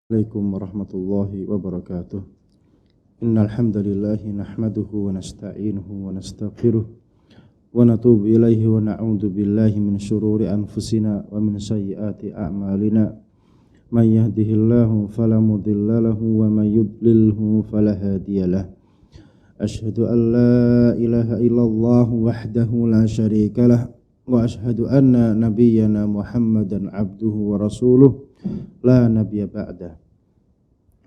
Assalamualaikum warahmatullahi wabarakatuh. Innal hamdalillah nahmaduhu wa nasta'inuhu wa nastaghfiruh wa natubu ilaihi wa na'udzu billahi min syururi anfusina wa min sayyiati a'malina. May yahdihillahu fala mudilla lahu wa may yudlilhu fala hadiyalah. Asyhadu an la ilaha illallah wahdahu la syarika lah wa asyhadu anna nabiyyana Muhammadan abduhu wa rasuluh la nabiyya ba'dah.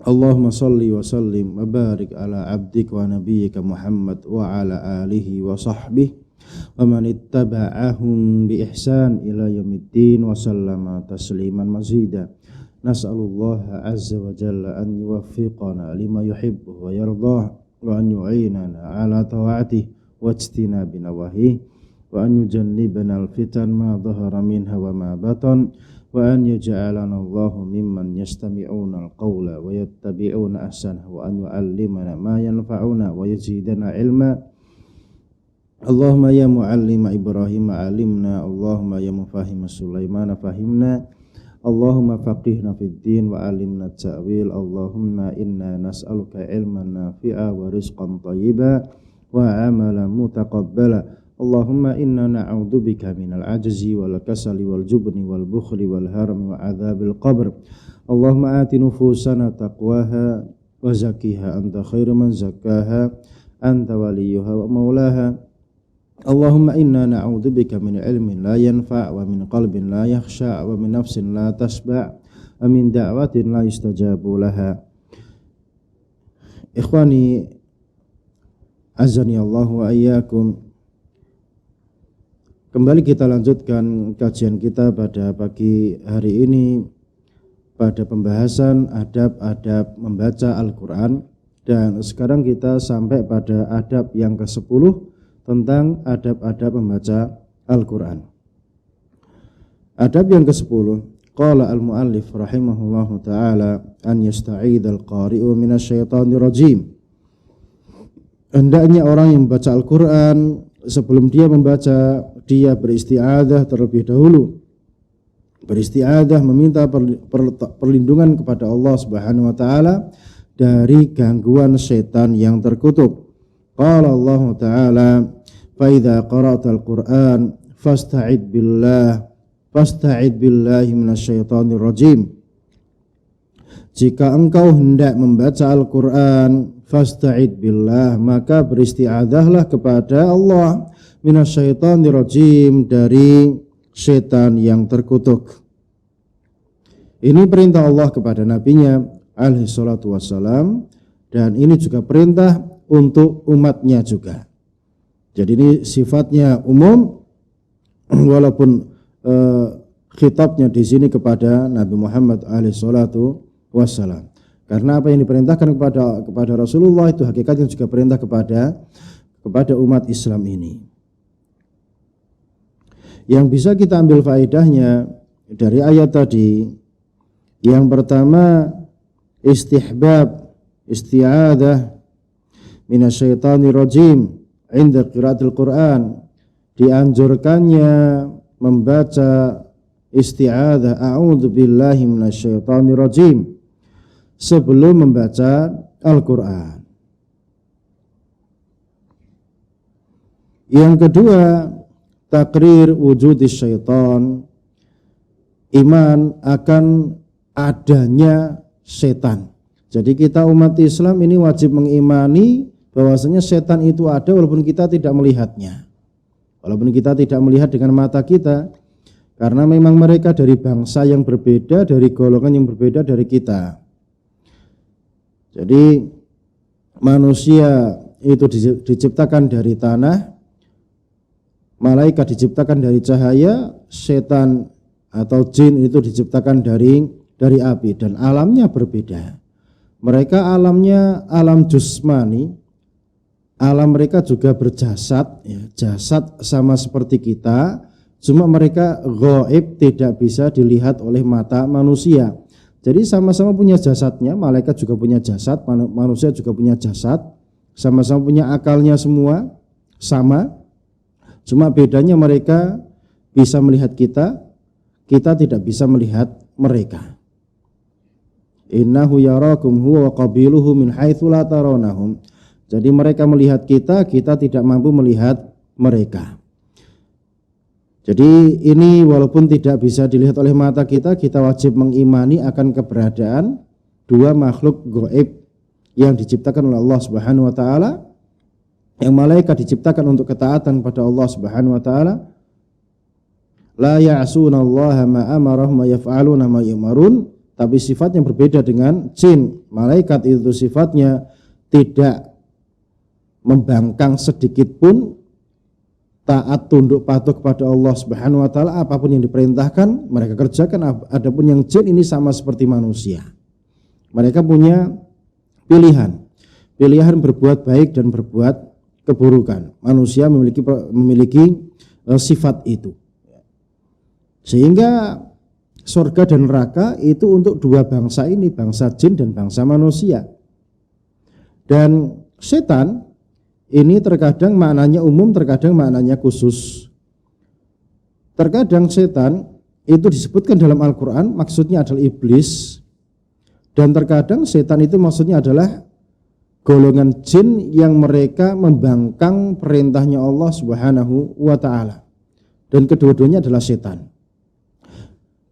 Allahumma salli wa sallim wa barik ala abdik wa nabiyyika Muhammad wa ala alihi wa sahbihi wa man ittaba'ahum bi ihsan ila yaumiddin wa sallama tasliman mazida. Nas'alullaha azza wa jalla an yuwaffiqana lima yuhibbu wa yardah wa an yu'inana ala ta'atihi wa ijtinabi nawahi wa an yujannibana al-fitan ma dhahara minha wa ma batan wa an yaj'alana Allahu mimman yastami'una al-qawla wa yattabi'una ahsana wa an yu'allimana ma yanfa'una wa yazidana ilma. Allahumma ya mu'allima Ibrahim alimna, Allahumma ya mufahima Sulaiman fahimna, Allahumma faqihna fid din wa alimna ta'wil. Allahumma inna nas'aluka ilman nafi'a wa rizqan thayyiba wa amalan mutaqabbala. Allahumma inna na'udzubika minal ajzi wal kasali wal jubni wal bukhli wal harami wa adzabil qabr. Allahumma ati nufusana taqwaha wa zakkiha anta khairu man zakkaha anta waliyuha wa maulaha. Allahumma inna na'udzubika min ilmin la yanfa' wa min qalbin la yakhsha' wa min nafsin la tasba' wa min da'watin la yustajabu laha. Ikhwani azani Allah wa iyyakum. Kembali kita lanjutkan kajian kita pada pagi hari ini pada pembahasan adab-adab membaca Al-Quran, dan sekarang kita sampai pada adab yang ke-10 tentang adab-adab membaca Al-Quran. Adab yang ke-10, qala al-muallif rahimahullahu ta'ala an yasta'idhal qari'u minasyaitonir rajim. Hendaknya orang yang membaca Al-Quran sebelum dia membaca, dia beristi'adzah terlebih dahulu. Beristi'adzah meminta perlindungan kepada Allah Subhanahu wa taala dari gangguan setan yang terkutuk. Qala Allah taala, "Fa idza qara'tal Qur'an fasta'id billahi minasyaitonir rajim." Jika engkau hendak membaca Al-Quran, fasta'id billah, maka beristi'adzahlah kepada Allah minasyaitonir rajim, dari setan yang terkutuk. Ini perintah Allah kepada nabinya alaihi salatu wassalam, dan ini juga perintah untuk umatnya juga. Jadi ini sifatnya umum, walaupun khitabnya di sini kepada Nabi Muhammad alaihi salatu wassalam. Karena apa yang diperintahkan kepada Rasulullah itu hakikatnya juga perintah kepada umat Islam ini. Yang bisa kita ambil faedahnya dari ayat tadi, yang pertama istihbab isti'adzah minasyaitonir rajim inda qiraatil Quran. Dianjurkannya membaca isti'adzah a'udzu billahi minasyaitonir rajim sebelum membaca Al-Quran. Yang kedua, takrir wujudis syaitan, iman akan adanya setan. Jadi kita umat Islam ini wajib mengimani bahwasanya setan itu ada walaupun kita tidak melihatnya. Walaupun kita tidak melihat dengan mata kita, karena memang mereka dari bangsa yang berbeda, dari golongan yang berbeda dari kita. Jadi manusia itu diciptakan dari tanah, malaikat diciptakan dari cahaya, setan atau jin itu diciptakan dari api, dan alamnya berbeda. Mereka alamnya alam jusmani, alam mereka juga berjasad, ya, jasad sama seperti kita, cuma mereka gaib, tidak bisa dilihat oleh mata manusia. Jadi sama-sama punya jasadnya, malaikat juga punya jasad, manusia juga punya jasad, sama-sama punya akalnya, semua sama. Cuma bedanya mereka bisa melihat kita tidak bisa melihat mereka. Innahu yarakum huwa wa qabiluhu min haitsu la tarawnahum. Jadi mereka melihat kita, kita tidak mampu melihat mereka. Jadi ini walaupun tidak bisa dilihat oleh mata kita, kita wajib mengimani akan keberadaan dua makhluk gaib yang diciptakan oleh Allah Subhanahu wa taala. Yang malaikat diciptakan untuk ketaatan pada Allah Subhanahu wa taala. La ya'sunallaha ma amarahum wa yaf'aluna ma yu'marun. Tapi sifatnya berbeda dengan jin. Malaikat itu sifatnya tidak membangkang sedikit pun, taat tunduk patuh kepada Allah Subhanahu wa taala, apapun yang diperintahkan mereka kerjakan. Adapun yang jin ini sama seperti manusia. Mereka punya pilihan berbuat baik dan berbuat keburukan. Manusia memiliki sifat itu. Sehingga surga dan neraka itu untuk dua bangsa ini, bangsa jin dan bangsa manusia. Dan setan ini terkadang maknanya umum, terkadang maknanya khusus. Terkadang setan itu disebutkan dalam Al-Quran maksudnya adalah iblis. Dan terkadang setan itu maksudnya adalah golongan jin yang mereka membangkang perintahnya Allah Subhanahu wa ta'ala. Dan kedua-duanya adalah setan.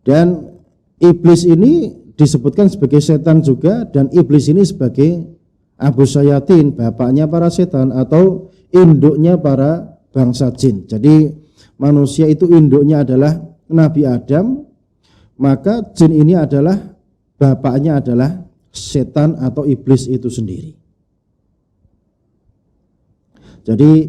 Dan iblis ini disebutkan sebagai setan juga, dan iblis ini sebagai Abu Syayatin, bapaknya para setan atau induknya para bangsa jin. Jadi manusia itu induknya adalah Nabi Adam, maka jin ini adalah bapaknya adalah setan atau iblis itu sendiri. Jadi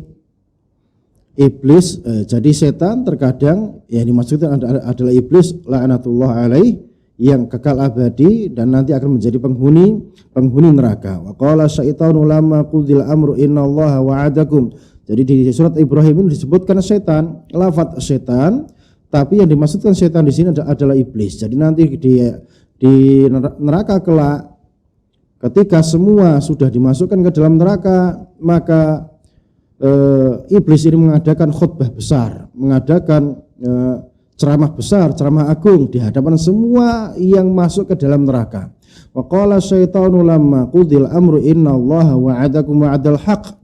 iblis, jadi setan terkadang yang dimaksudkan adalah iblis la'natullah alaih yang kekal abadi dan nanti akan menjadi penghuni neraka. Wa qala syaitanu lamma qudil amru innallaha wa'adakum. Jadi di surat Ibrahim ini disebutkan setan, lafaz setan, tapi yang dimaksudkan setan di sini adalah iblis. Jadi nanti di neraka kelak ketika semua sudah dimasukkan ke dalam neraka, maka iblis ini mengadakan khutbah besar, mengadakan ceramah besar, ceramah agung di hadapan semua yang masuk ke dalam neraka. Wa qala syaitanu lamma qudil amru innallaha wa'adakum wa'adal haqq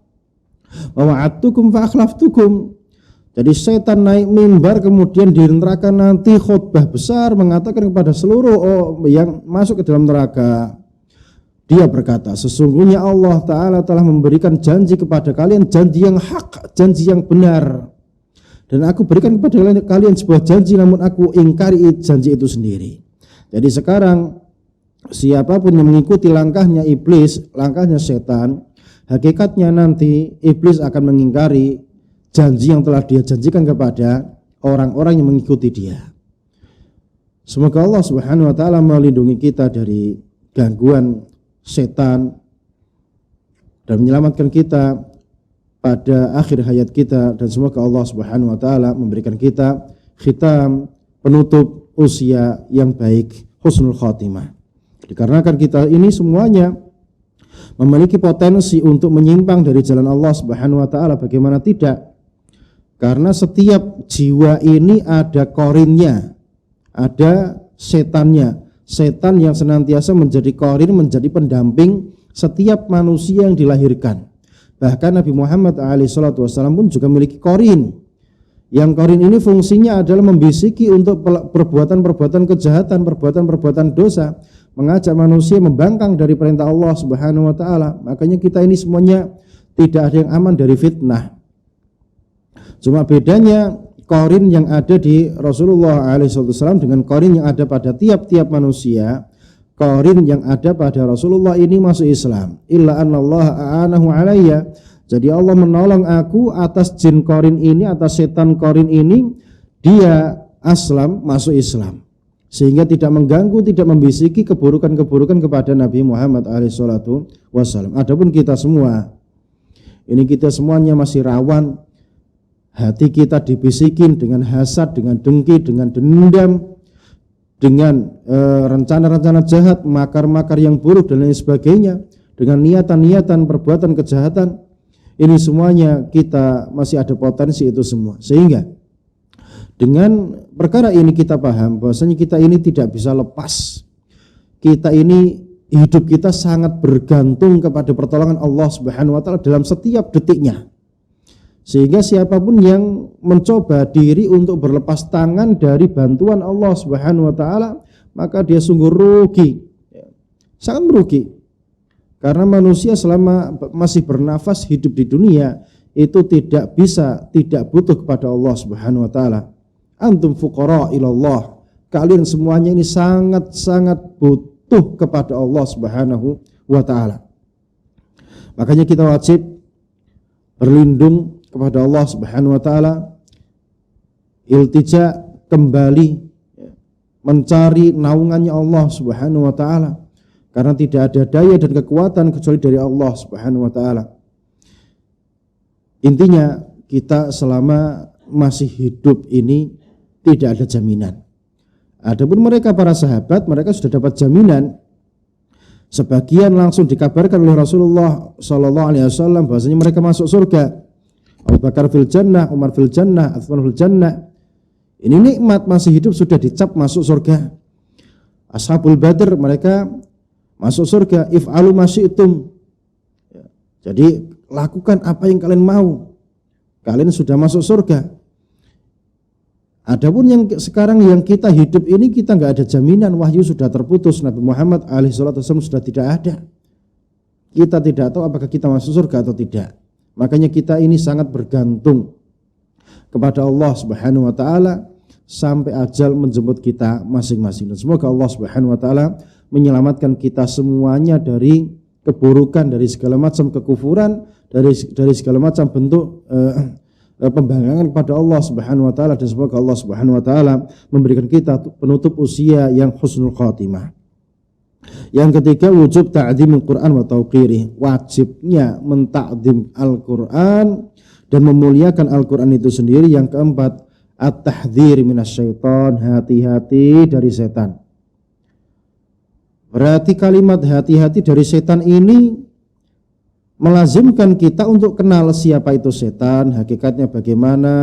wa wa'adtukum fa akhlaftukum. Jadi setan naik mimbar kemudian di neraka nanti khutbah besar mengatakan kepada seluruh yang masuk ke dalam neraka. Dia berkata, sesungguhnya Allah Ta'ala telah memberikan janji kepada kalian, janji yang hak, janji yang benar. Dan aku berikan kepada kalian sebuah janji, namun aku ingkari janji itu sendiri. Jadi sekarang siapapun yang mengikuti langkahnya iblis, langkahnya setan, hakikatnya nanti iblis akan mengingkari janji yang telah dia janjikan kepada orang-orang yang mengikuti dia. Semoga Allah Subhanahu wa ta'ala melindungi kita dari gangguan setan dan menyelamatkan kita pada akhir hayat kita, dan semoga Allah Subhanahu wa taala memberikan kita khitam penutup usia yang baik, husnul khatimah. Dikarenakan kita ini semuanya memiliki potensi untuk menyimpang dari jalan Allah Subhanahu wa taala, bagaimana tidak? Karena setiap jiwa ini ada korinnya, ada setannya. Setan yang senantiasa menjadi korin, menjadi pendamping setiap manusia yang dilahirkan. Bahkan Nabi Muhammad SAW pun juga memiliki korin. Yang korin ini fungsinya adalah membisiki untuk perbuatan-perbuatan kejahatan, perbuatan-perbuatan dosa, mengajak manusia membangkang dari perintah Allah Subhanahu wa taala. Makanya kita ini semuanya tidak ada yang aman dari fitnah. Cuma bedanya korin yang ada di Rasulullah SAW dengan korin yang ada pada tiap-tiap manusia. Korin yang ada pada Rasulullah ini masuk Islam. Illa anallaha a'anahu alayya. Jadi Allah menolong aku atas jin korin ini, atas setan korin ini. Dia aslam, masuk Islam, sehingga tidak mengganggu, tidak membisiki keburukan-keburukan kepada Nabi Muhammad SAW. Adapun kita semua, ini kita semuanya masih rawan. Hati kita dibisikin dengan hasad, dengan dengki, dengan dendam, dengan rencana-rencana jahat, makar-makar yang buruk dan lain sebagainya, dengan niatan-niatan perbuatan kejahatan. Ini semuanya kita masih ada potensi itu semua. Sehingga dengan perkara ini kita paham bahwasanya kita ini tidak bisa lepas. kita ini, hidup kita sangat bergantung kepada pertolongan Allah Subhanahu wa taala dalam setiap detiknya. Sehingga siapapun yang mencoba diri untuk berlepas tangan dari bantuan Allah Subhanahu wa taala, maka dia sungguh rugi. Sangat merugi. Karena manusia selama masih bernafas hidup di dunia itu tidak butuh kepada Allah Subhanahu wa taala. Antum fuqara ilallah. Kalian semuanya ini sangat-sangat butuh kepada Allah Subhanahu wa taala. Makanya kita wajib berlindung kepada Allah Subhanahu wa taala, iltija, kembali mencari naungannya Allah Subhanahu wa taala, karena tidak ada daya dan kekuatan kecuali dari Allah Subhanahu wa taala. Intinya kita selama masih hidup ini tidak ada jaminan. Adapun mereka para sahabat, mereka sudah dapat jaminan. Sebagian langsung dikabarkan oleh Rasulullah sallallahu alaihi wasallam bahwasanya mereka masuk surga. Abu Bakar fil jannah, Umar fil jannah, Utsman fil jannah. Ini nikmat masih hidup sudah dicap masuk surga. Ashabul Badr mereka masuk surga. If'alu ma syi'tum. Jadi lakukan apa yang kalian mau. Kalian sudah masuk surga. Adapun yang sekarang yang kita hidup ini kita nggak ada jaminan, wahyu sudah terputus, Nabi Muhammad alaihi wasallam sudah tidak ada. Kita tidak tahu apakah kita masuk surga atau tidak. Makanya kita ini sangat bergantung kepada Allah Subhanahu wa taala sampai ajal menjemput kita masing-masing. Dan semoga Allah Subhanahu wa taala menyelamatkan kita semuanya dari keburukan, dari segala macam kekufuran, dari segala macam bentuk pembangkangan kepada Allah Subhanahu wa taala, dan semoga Allah Subhanahu wa taala memberikan kita penutup usia yang husnul khatimah. Yang ketiga, wujub ta'zimul Quran wa tauqirih, wajibnya mentakdim Al-Quran dan memuliakan Al-Quran itu sendiri. Yang keempat, at-tahdhir minasyaiton, hati-hati dari setan. Berarti kalimat hati-hati dari setan ini melazimkan kita untuk kenal siapa itu setan, hakikatnya bagaimana,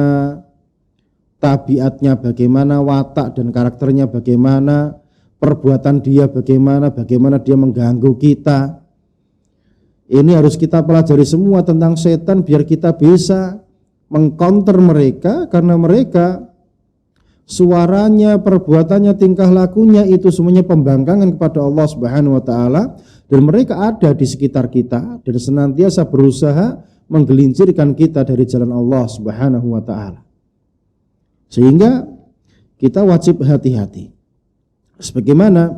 tabiatnya bagaimana, watak dan karakternya bagaimana, perbuatan dia bagaimana dia mengganggu kita. Ini harus kita pelajari semua tentang setan biar kita bisa mengcounter mereka, karena mereka suaranya, perbuatannya, tingkah lakunya itu semuanya pembangkangan kepada Allah Subhanahu wa taala, dan mereka ada di sekitar kita dan senantiasa berusaha menggelincirkan kita dari jalan Allah Subhanahu wa taala. Sehingga kita wajib hati-hati. Sebagaimana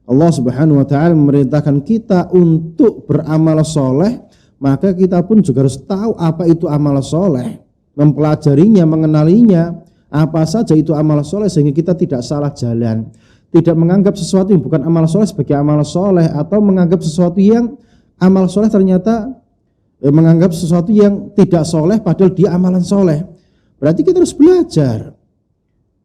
Allah Subhanahu wa taala memerintahkan kita untuk beramal soleh, maka kita pun juga harus tahu apa itu amal soleh, mempelajarinya, mengenalinya, apa saja itu amal soleh, sehingga kita tidak salah jalan, tidak menganggap sesuatu yang bukan amal soleh sebagai amal soleh, atau menganggap sesuatu yang amal soleh ternyata menganggap sesuatu yang tidak soleh padahal dia amalan soleh. Berarti kita harus belajar.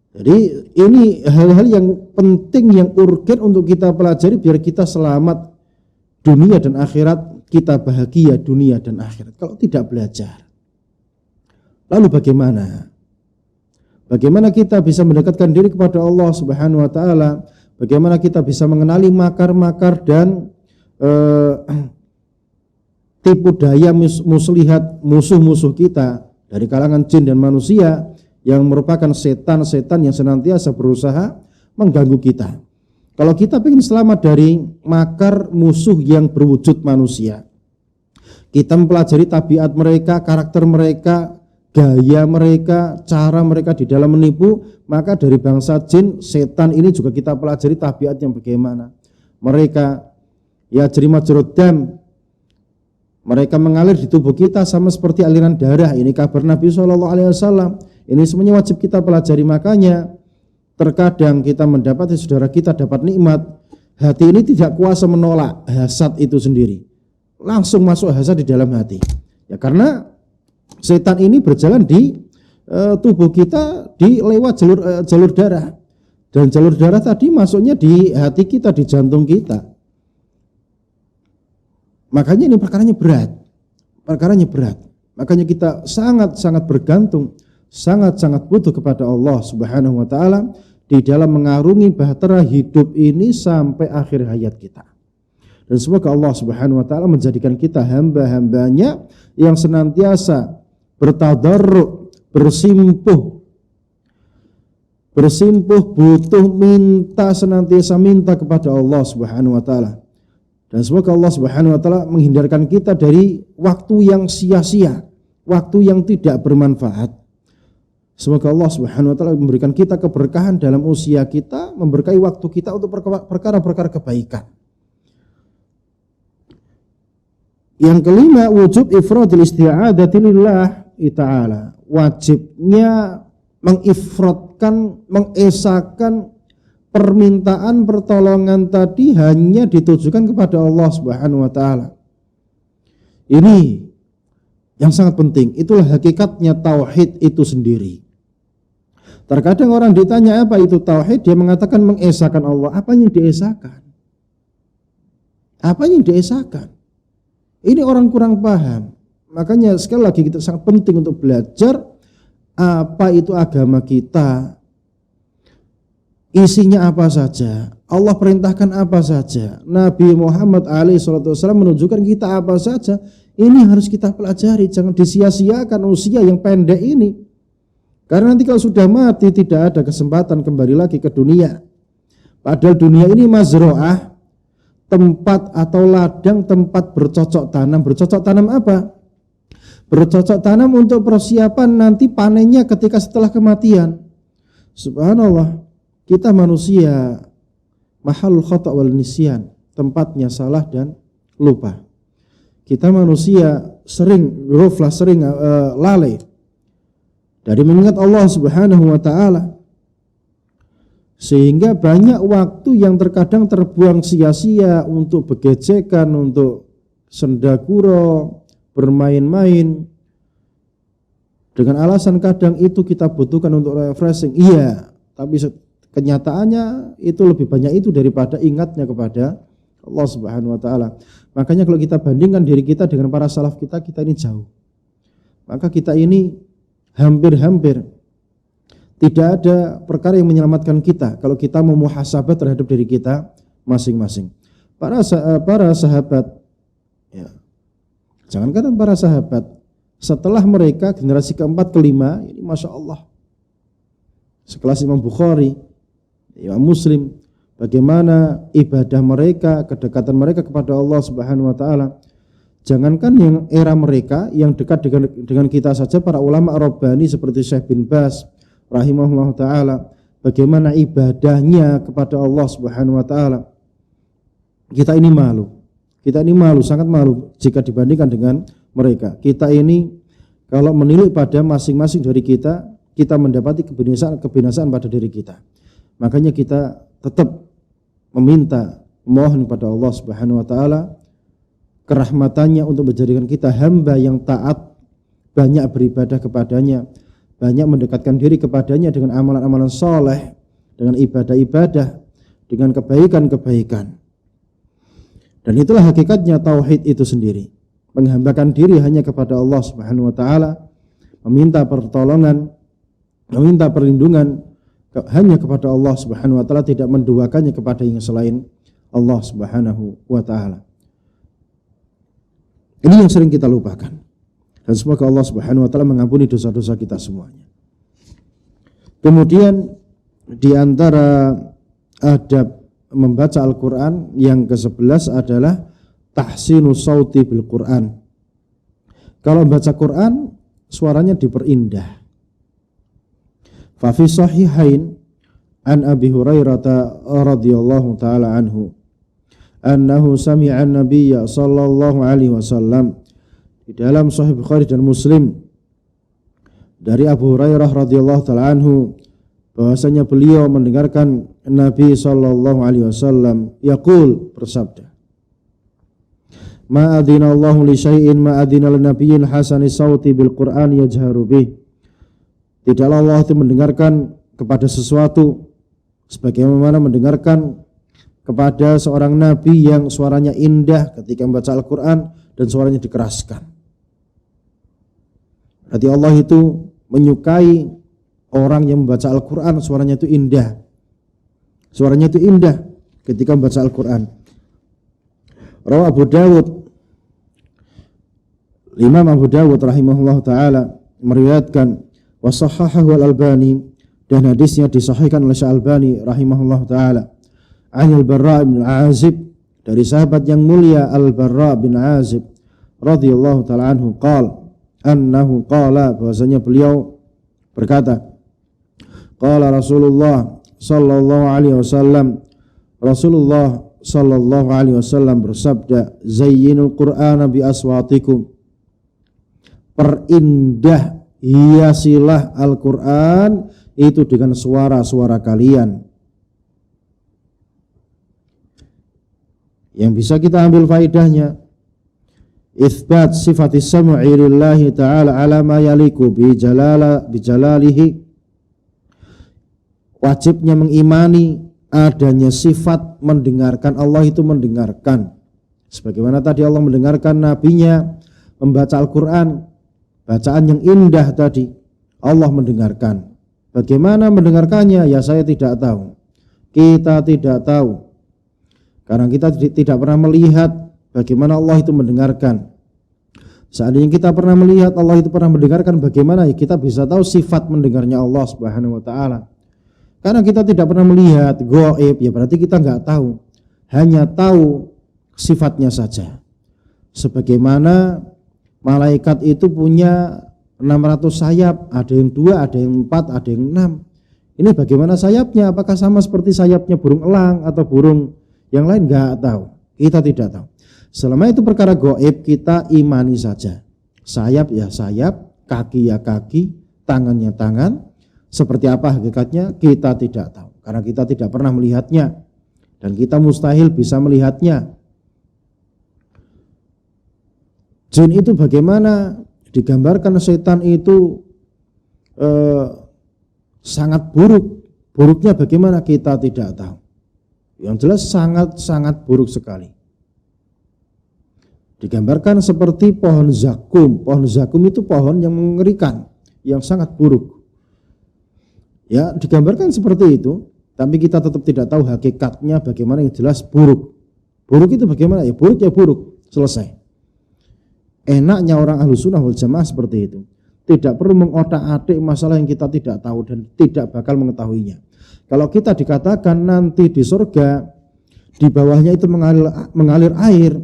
Jadi ini hal-hal yang penting, yang urgen untuk kita pelajari biar kita selamat dunia dan akhirat, kita bahagia dunia dan akhirat. Kalau tidak belajar, lalu bagaimana? Bagaimana kita bisa mendekatkan diri kepada Allah Subhanahu wa taala? Bagaimana kita bisa mengenali makar-makar dan tipu daya muslihat musuh-musuh kita dari kalangan jin dan manusia, yang merupakan setan-setan yang senantiasa berusaha mengganggu kita. Kalau kita ingin selamat dari makar musuh yang berwujud manusia, kita mempelajari tabiat mereka, karakter mereka, gaya mereka, cara mereka di dalam menipu. Maka dari bangsa jin, setan ini juga kita pelajari tabiatnya bagaimana. Mereka ya jerimat jerudam, mereka mengalir di tubuh kita sama seperti aliran darah. Ini kabar Nabi SAW. Ini semuanya wajib kita pelajari. Makanya terkadang kita mendapati saudara kita dapat nikmat, hati ini tidak kuasa menolak hasad itu sendiri, langsung masuk hasad di dalam hati. Ya karena setan ini berjalan di tubuh kita di lewat jalur darah, dan jalur darah tadi masuknya di hati kita, di jantung kita. Makanya ini perkaranya berat. Makanya kita sangat-sangat bergantung, sangat-sangat butuh kepada Allah Subhanahu wa taala, di dalam mengarungi bahtera hidup ini sampai akhir hayat kita. Dan semoga Allah Subhanahu wa taala menjadikan kita hamba-hambanya yang senantiasa bertadarruk, bersimpuh butuh minta, senantiasa minta kepada Allah Subhanahu wa taala. Dan semoga Allah Subhanahu wa taala menghindarkan kita dari waktu yang sia-sia, waktu yang tidak bermanfaat. Semoga Allah Subhanahu wa taala memberikan kita keberkahan dalam usia kita, memberkahi waktu kita untuk perkara-perkara kebaikan. Yang kelima, wujub ifradil isti'adati lillahi ta'ala. Wajibnya mengifradkan, mengesahkan permintaan pertolongan tadi hanya ditujukan kepada Allah Subhanahu wa taala. Ini yang sangat penting, itulah hakikatnya tauhid itu sendiri. Terkadang orang ditanya apa itu tauhid, dia mengatakan mengesahkan Allah. Apa yang diesahkan? Apa yang diesahkan? Ini orang kurang paham. Makanya sekali lagi kita sangat penting untuk belajar apa itu agama kita. Isinya apa saja, Allah perintahkan apa saja, Nabi Muhammad SAW menunjukkan kita apa saja. Ini harus kita pelajari, jangan disia-siakan usia yang pendek ini. Karena nanti kalau sudah mati tidak ada kesempatan kembali lagi ke dunia. Padahal dunia ini mazro'ah, tempat atau ladang tempat bercocok tanam. Bercocok tanam apa? Bercocok tanam untuk persiapan nanti panennya ketika setelah kematian. Subhanallah, kita manusia mahalul khata' wal nisyan, tempatnya salah dan lupa. Kita manusia sering ghaflah, sering lalai dari mengingat Allah Subhanahu wa taala. Sehingga banyak waktu yang terkadang terbuang sia-sia untuk begejekan, untuk sendaguro, bermain-main. Dengan alasan kadang itu kita butuhkan untuk refreshing. Iya, tapi kenyataannya itu lebih banyak itu daripada ingatnya kepada Allah Subhanahu wa taala. Makanya kalau kita bandingkan diri kita dengan para salaf kita ini jauh. Maka kita ini hampir-hampir tidak ada perkara yang menyelamatkan kita kalau kita memuhasabah terhadap diri kita masing-masing. Para sahabat, ya, jangankan para sahabat, setelah mereka generasi keempat, kelima, ini masya Allah, sekelas Imam Bukhari, Imam Muslim, bagaimana ibadah mereka, kedekatan mereka kepada Allah Subhanahu wa taala. Jangankan yang era mereka yang dekat dengan kita saja, para ulama Rabbani seperti Syekh bin Baz rahimahullah ta'ala, bagaimana ibadahnya kepada Allah Subhanahu wa ta'ala. Kita ini malu, sangat malu jika dibandingkan dengan mereka. Kita ini kalau menilik pada masing-masing dari kita mendapati kebinasaan pada diri kita. Makanya kita tetap mohon kepada Allah Subhanahu wa ta'ala kerahmatannya untuk menjadikan kita hamba yang taat, banyak beribadah kepadanya, banyak mendekatkan diri kepadanya dengan amalan-amalan soleh, dengan ibadah-ibadah, dengan kebaikan-kebaikan. Dan itulah hakikatnya tauhid itu sendiri. Menghambakan diri hanya kepada Allah Subhanahu wa taala, meminta pertolongan, meminta perlindungan hanya kepada Allah Subhanahu wa taala, tidak menduakannya kepada yang selain Allah Subhanahu wa taala. Ini yang sering kita lupakan. Dan semoga Allah Subhanahu wa taala mengampuni dosa-dosa kita semuanya. Kemudian di antara adab membaca Al-Qur'an yang ke-11 adalah tahsinu sauti bil Qur'an. Kalau membaca Qur'an suaranya diperindah. Fa fi sahihain an Abi Hurairah radhiyallahu taala anhu annahu sami'a an-nabiyya sallallahu alaihi wasallam. Di dalam Sahih Bukhari dan Muslim dari Abu Hurairah radhiyallahu taala anhu bahwasanya beliau mendengarkan Nabi sallallahu alaihi wasallam yaqul, bersabda, ma adzina Allahu li syai'in ma adzina lin nabiyyin hasani sauti bil Qur'an yajharu bih. Tidaklah Allah itu mendengarkan kepada sesuatu sebagaimana mendengarkan kepada seorang nabi yang suaranya indah ketika membaca Al-Qur'an dan suaranya dikeraskan. Berarti Allah itu menyukai orang yang membaca Al-Quran suaranya itu indah, Suaranya itu indah ketika membaca Al-Quran. Rawi Abu Dawud, Imam Abu Dawud rahimahullah ta'ala meriwayatkan wa sahahahu al-Albani, dan hadisnya disahihkan oleh Syekh-Albani rahimahullah ta'ala, anil Barra bin Azib, dari sahabat yang mulia Al-Barra bin Azib radhiyallahu ta'ala anhu, annahu qala, bahwasanya beliau berkata, qala Rasulullah sallallahu alaihi wasallam, Rasulullah sallallahu alaihi wasallam bersabda, zayyinul Qur'ana bi aswatikum, perindah, hiasilah Al-Qur'an itu dengan suara-suara kalian. Yang bisa kita ambil faedahnya, itsbat sifatis sam'i lillahi ta'ala ala ma yaliku bi jalalihi, wajibnya mengimani adanya sifat mendengarkan. Allah itu mendengarkan, sebagaimana tadi Allah mendengarkan nabinya membaca Al-Quran, bacaan yang indah tadi, Allah mendengarkan. Bagaimana mendengarkannya? Ya saya tidak tahu, kita tidak tahu, karena kita tidak pernah melihat bagaimana Allah itu mendengarkan. Seandainya kita pernah melihat Allah itu pernah mendengarkan, bagaimana ya kita bisa tahu sifat mendengarnya Allah Subhanahu wa ta'ala? Karena kita tidak pernah melihat gaib, ya berarti kita nggak tahu, hanya tahu sifatnya saja. Sebagaimana malaikat itu punya 600 sayap, ada yang 2, ada yang 4, ada yang 6. Ini bagaimana sayapnya? Apakah sama seperti sayapnya burung elang atau burung yang lain? Nggak tahu, kita tidak tahu. Selama itu perkara gaib, kita imani saja. Sayap ya sayap, kaki ya kaki, tangan ya tangan. Seperti apa hakikatnya kita tidak tahu, karena kita tidak pernah melihatnya, dan kita mustahil bisa melihatnya. Jin itu bagaimana digambarkan setan itu sangat buruk. Buruknya bagaimana kita tidak tahu. Yang jelas sangat buruk sekali. Digambarkan seperti pohon zakum. Pohon zakum itu pohon yang mengerikan, yang sangat buruk. Ya, digambarkan seperti itu, tapi kita tetap tidak tahu hakikatnya bagaimana. Yang jelas buruk. Buruk itu bagaimana? Ya buruk, ya buruk, selesai. Enaknya orang Ahlussunnah wal Jamaah seperti itu. Tidak perlu mengotak-atik masalah yang kita tidak tahu dan tidak bakal mengetahuinya. Kalau kita dikatakan nanti di surga di bawahnya itu mengalir air,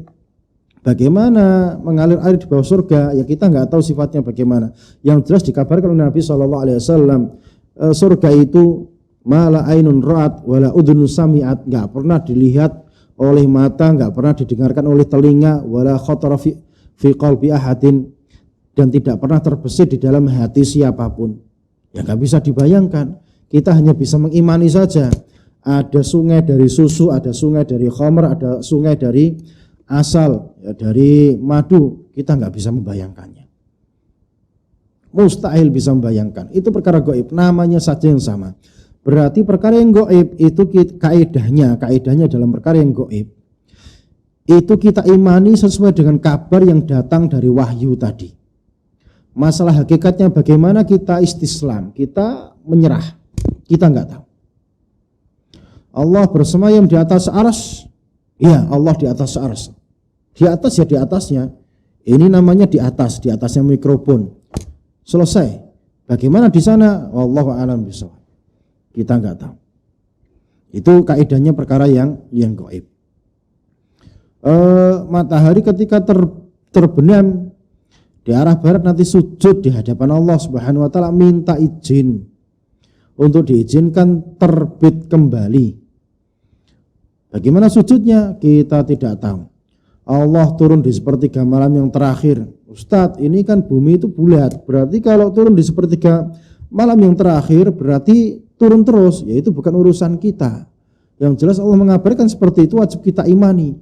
bagaimana mengalir air di bawah surga? Ya kita nggak tahu sifatnya bagaimana. Yang jelas dikabarkan oleh Nabi SAW, surga itu mala ainun ra'at wala udhun sami'at, nggak pernah dilihat oleh mata, nggak pernah didengarkan oleh telinga, wala khatara fi qalbi ahadin, dan tidak pernah terbesit di dalam hati siapapun. Ya nggak bisa dibayangkan. Kita hanya bisa mengimani saja. Ada sungai dari susu, ada sungai dari khamr, ada sungai dari asal, ya, dari madu. Kita nggak bisa membayangkannya. Mustahil bisa membayangkan. Itu perkara gaib, namanya saja yang sama. Berarti perkara yang gaib itu kaidahnya dalam perkara yang gaib itu kita imani sesuai dengan kabar yang datang dari wahyu tadi. Masalah hakikatnya bagaimana, kita istislam, kita menyerah. Kita nggak tahu. Allah bersemayam di atas arsy. Iya, Allah di atas arsy. Di atas ya di atasnya. Ini namanya di atasnya mikrofon. Selesai. Bagaimana di sana? Wallahu a'lam bishawab. Kita nggak tahu. Itu kaidahnya perkara yang gaib. Matahari ketika terbenam di arah barat nanti sujud di hadapan Allah Subhanahu wa taala, minta izin untuk diizinkan terbit kembali. Bagaimana sujudnya? Kita tidak tahu. Allah turun di sepertiga malam yang terakhir. Ustadz, ini kan bumi itu bulat. Berarti kalau turun di sepertiga malam yang terakhir berarti turun terus. Ya itu bukan urusan kita. Yang jelas Allah mengabarkan seperti itu, wajib kita imani.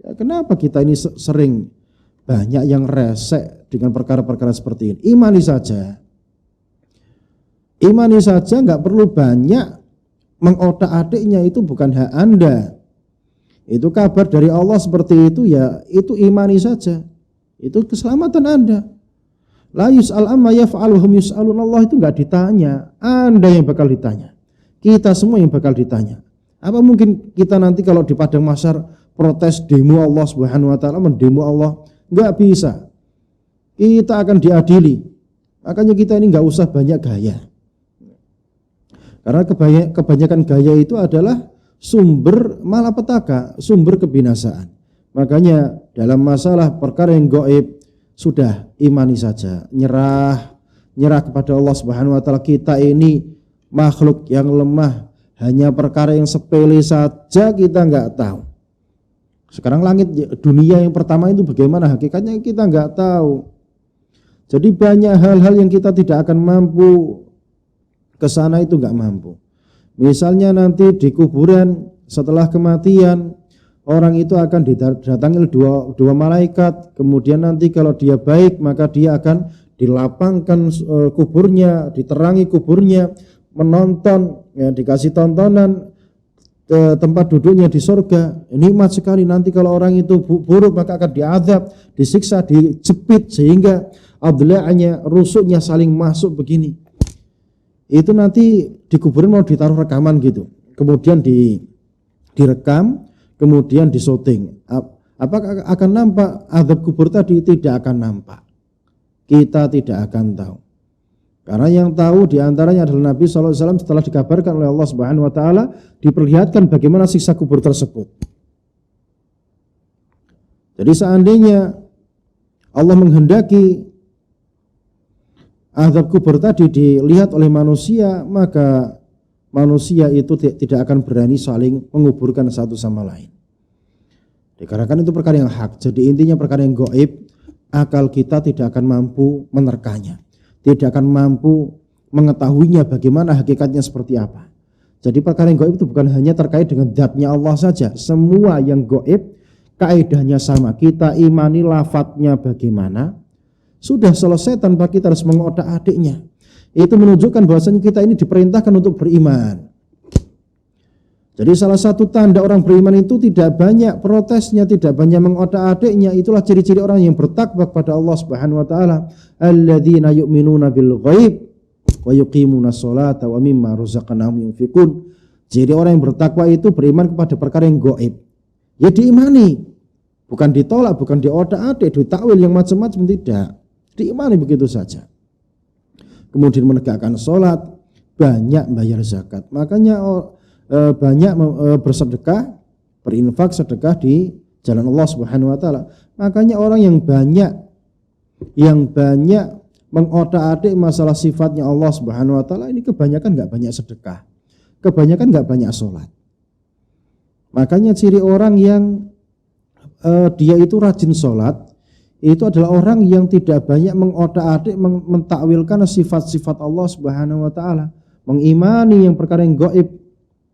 Ya, kenapa kita ini sering banyak yang resek dengan perkara-perkara seperti ini? Imani saja. Imani saja, nggak perlu banyak mengotak-atiknya, itu bukan hak Anda. Itu kabar dari Allah seperti itu, ya itu imani saja. Itu keselamatan Anda. La yus'al amma yaf'alu hum yus'alun. Allah itu nggak ditanya, Anda yang bakal ditanya. Kita semua yang bakal ditanya. Apa mungkin kita nanti kalau di padang mahsyar protes demo Allah Subhanahu wa taala, mendemo Allah? Enggak bisa. Kita akan diadili. Makanya kita ini enggak usah banyak gaya. Karena kebanyakan gaya itu adalah sumber malapetaka, sumber kebinasaan. Makanya dalam masalah perkara yang gaib sudah imani saja, nyerah kepada Allah Subhanahu wa taala. Kita ini makhluk yang lemah, hanya perkara yang sepele saja kita enggak tahu. Sekarang langit dunia yang pertama itu bagaimana hakikatnya kita enggak tahu. Jadi banyak hal-hal yang kita tidak akan mampu ke sana, itu enggak mampu. Misalnya nanti di kuburan setelah kematian orang itu akan didatangi dua malaikat. Kemudian nanti kalau dia baik maka dia akan dilapangkan kuburnya, diterangi kuburnya, menonton, ya, dikasih tontonan tempat duduknya di surga. Nikmat sekali. Nanti kalau orang itu buruk maka akan diazab, disiksa, dijepit sehingga adla'nya, rusuknya saling masuk begini. Itu nanti di kuburan mau ditaruh rekaman gitu. Kemudian direkam, kemudian disyuting. Apakah akan nampak azab kubur tadi? Tidak akan nampak. Kita tidak akan tahu. Karena yang tahu diantaranya adalah Nabi SAW setelah dikabarkan oleh Allah Subhanahu wa taala, diperlihatkan bagaimana siksa kubur tersebut. Jadi seandainya Allah menghendaki azab kubur tadi dilihat oleh manusia, maka manusia itu tidak akan berani saling menguburkan satu sama lain. Dikarenakan itu perkara yang hak. Jadi intinya perkara yang gaib, akal kita tidak akan mampu menerkanya, tidak akan mampu mengetahuinya bagaimana hakikatnya seperti apa. Jadi perkara yang gaib itu bukan hanya terkait dengan zatnya Allah saja. Semua yang gaib kaidahnya sama. Kita imani lafadznya bagaimana, sudah selesai tanpa kita harus mengotak-atiknya. Itu menunjukkan bahwasanya kita ini diperintahkan untuk beriman. Jadi salah satu tanda orang beriman itu tidak banyak protesnya, tidak banyak mengotak-atiknya. Itulah ciri-ciri orang yang bertakwa kepada Allah Subhanahu wa taala. Alladzina yu'minuna bil ghaib wa yuqimuna sholata wa mimma razaqnahum yunfiqun. Jadi orang yang bertakwa itu beriman kepada perkara yang gaib. Ya diimani. Bukan ditolak, bukan diotak-atik, ditakwil yang macam-macam, tidak. Diimani begitu saja. Kemudian menegakkan sholat, banyak bayar zakat. Makanya banyak bersedekah, berinfak sedekah di jalan Allah Subhanahu wa taala. Makanya orang yang banyak mengotak-atik masalah sifatnya Allah Subhanahu wa taala ini kebanyakan enggak banyak sedekah. Kebanyakan enggak banyak sholat. Makanya ciri orang yang dia itu rajin sholat itu adalah orang yang tidak banyak mengotak-atik, mentakwilkan sifat-sifat Allah Subhanahu wa taala, mengimani yang perkara yang gaib,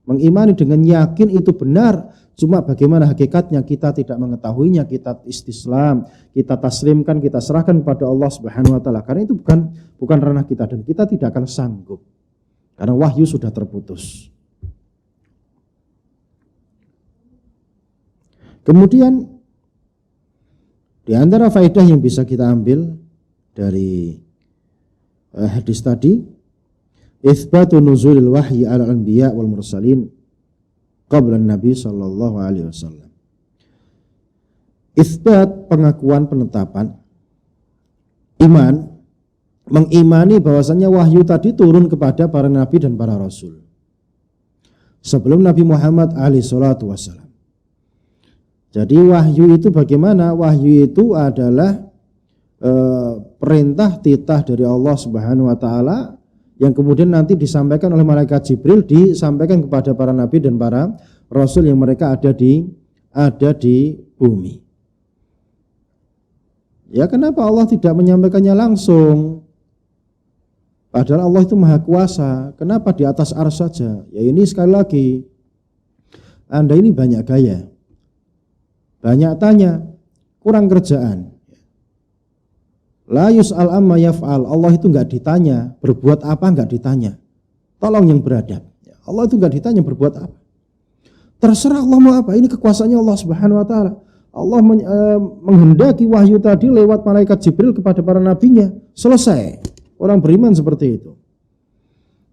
mengimani dengan yakin itu benar, cuma bagaimana hakikatnya kita tidak mengetahuinya. Kita istislam, kita taslimkan, kita serahkan kepada Allah Subhanahu wa taala. Karena itu bukan ranah kita dan kita tidak akan sanggup. Karena wahyu sudah terputus. Kemudian di antara faedah yang bisa kita ambil dari hadis tadi, itsbatu nuzulil wahyi 'ala al-anbiya wal mursalin qabla an-nabi sallallahu alaihi wasallam. Itsbat, pengakuan, penetapan iman, mengimani bahwasannya wahyu tadi turun kepada para nabi dan para rasul sebelum Nabi Muhammad alaihi salatu wasallam. Jadi wahyu itu bagaimana? Wahyu itu adalah perintah titah dari Allah Subhanahu wa taala yang kemudian nanti disampaikan oleh malaikat Jibril, disampaikan kepada para nabi dan para rasul yang mereka ada di bumi. Ya, kenapa Allah tidak menyampaikannya langsung? Padahal Allah itu maha kuasa. Kenapa di atas arsy saja? Ya ini sekali lagi, Anda ini banyak gaya, banyak tanya, kurang kerjaan. La yus'al amma yaf'al. Allah itu enggak ditanya berbuat apa, enggak ditanya. Tolong yang beradab. Allah itu enggak ditanya berbuat apa. Terserah Allah mau apa. Ini kekuasaannya Allah Subhanahu wa taala. Allah menghendaki wahyu tadi lewat malaikat Jibril kepada para nabinya. Selesai. Orang beriman seperti itu.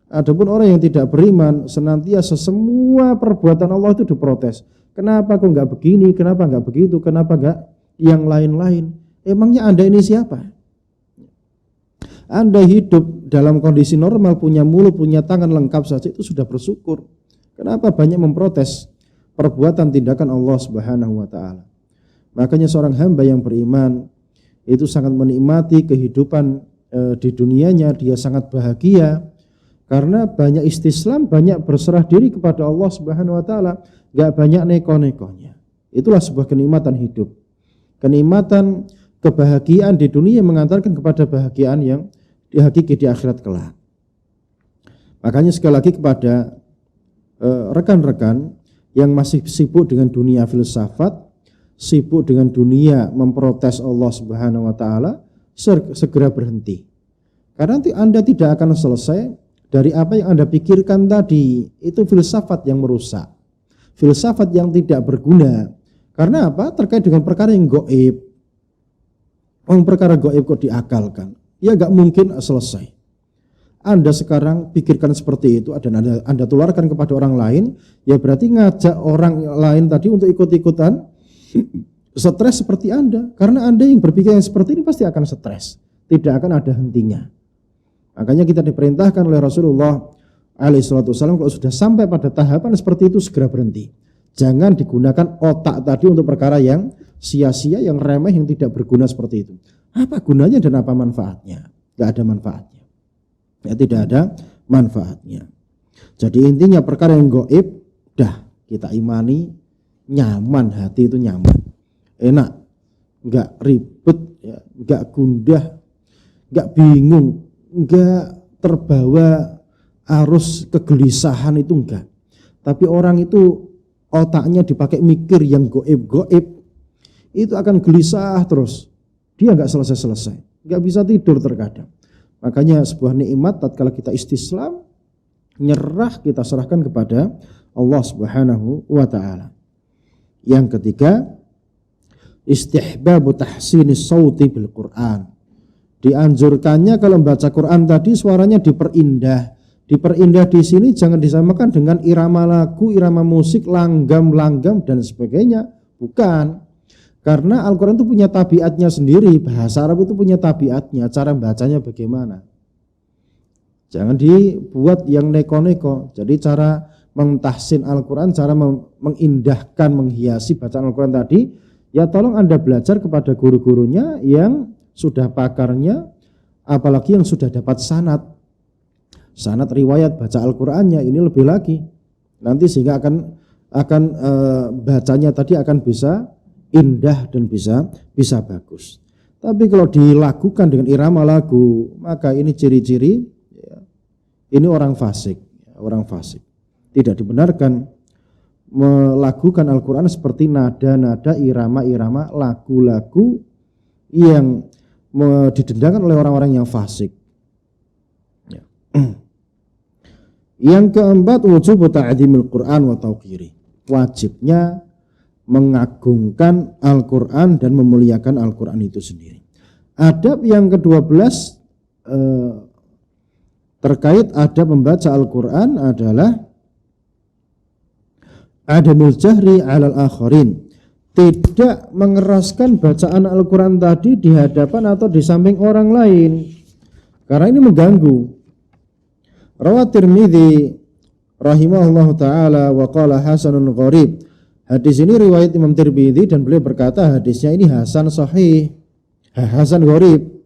Adapun orang yang tidak beriman, senantiasa semua perbuatan Allah itu diprotes. Kenapa kok nggak begini, kenapa nggak begitu, kenapa nggak yang lain-lain? Emangnya Anda ini siapa? Anda hidup dalam kondisi normal, punya mulut, punya tangan lengkap saja, itu sudah bersyukur. Kenapa banyak memprotes perbuatan tindakan Allah Subhanahu wa taala? Makanya seorang hamba yang beriman itu sangat menikmati kehidupan di dunianya, dia sangat bahagia karena banyak istislam, banyak berserah diri kepada Allah Subhanahu wa taala, enggak banyak neko-nekonya. Itulah sebuah kenikmatan hidup. Kenikmatan kebahagiaan di dunia mengantarkan kepada bahagiaan yang dihakiki di akhirat kelak. Makanya sekali lagi kepada rekan-rekan yang masih sibuk dengan dunia filsafat, sibuk dengan dunia memprotes Allah Subhanahu wa taala, segera berhenti. Karena nanti Anda tidak akan selesai dari apa yang Anda pikirkan tadi. Itu filsafat yang merusak, filsafat yang tidak berguna. Karena apa? Terkait dengan perkara yang gaib. Perkara gaib kok diakalkan? Ya gak mungkin selesai. Anda sekarang pikirkan seperti itu dan Anda tularkan kepada orang lain, ya berarti ngajak orang lain tadi untuk ikut-ikutan stres seperti Anda. Karena Anda yang berpikir yang seperti ini pasti akan stres, tidak akan ada hentinya. Makanya kita diperintahkan oleh Rasulullah alaihissalam kalau sudah sampai pada tahapan seperti itu segera berhenti. Jangan digunakan otak tadi untuk perkara yang sia-sia, yang remeh, yang tidak berguna seperti itu. Apa gunanya dan apa manfaatnya? Tidak ada manfaatnya. Ya, tidak ada manfaatnya. Jadi intinya perkara yang gaib dah kita imani, nyaman, hati itu nyaman, enak, nggak ribet, ya, nggak gundah, nggak bingung, nggak terbawa arus kegelisahan, itu enggak. Tapi orang itu otaknya dipakai mikir yang gaib-gaib, itu akan gelisah terus. Dia nggak selesai-selesai, nggak bisa tidur terkadang. Makanya sebuah nikmat tatkala kita istislam, nyerah, kita serahkan kepada Allah Subhanahu wa taala. Yang ketiga, istihbabu tahsinis sauti bil Quran. Dianjurkannya kalau membaca Quran tadi suaranya diperindah. Diperindah di sini jangan disamakan dengan irama lagu, irama musik, langgam-langgam dan sebagainya. Bukan. Karena Al-Quran itu punya tabiatnya sendiri. Bahasa Arab itu punya tabiatnya. Cara bacanya bagaimana. Jangan dibuat yang neko-neko. Jadi cara mentahsin Al-Quran, cara mengindahkan, menghiasi bacaan Al-Quran tadi, ya tolong Anda belajar kepada guru-gurunya yang sudah pakarnya, apalagi yang sudah dapat sanad riwayat baca Al-Qurannya. Ini lebih lagi nanti sehingga akan bacanya tadi akan bisa indah dan bisa bagus. Tapi kalau dilakukan dengan irama lagu, maka ini ciri-ciri ya, ini orang fasik. Tidak dibenarkan melakukan Al-Quran seperti nada-nada, irama-irama, lagu-lagu yang didendangkan oleh orang-orang yang fasik. Ya. Yang keempat, wujub ta'zimil Quran wa tauqiri. Wajibnya mengagungkan Al-Quran dan memuliakan Al-Quran itu sendiri. Adab yang ke-12 terkait adab membaca Al-Quran adalah adamul jahri alal akharin. Tidak mengeraskan bacaan Al-Quran tadi di hadapan atau di samping orang lain, karena ini mengganggu. Rawat Tirmidzi rahimahullahu ta'ala wa qala hasanun gharib. Hadis ini riwayat Imam Tirmidzi dan beliau berkata hadisnya ini hasan sahih, hasan gharib.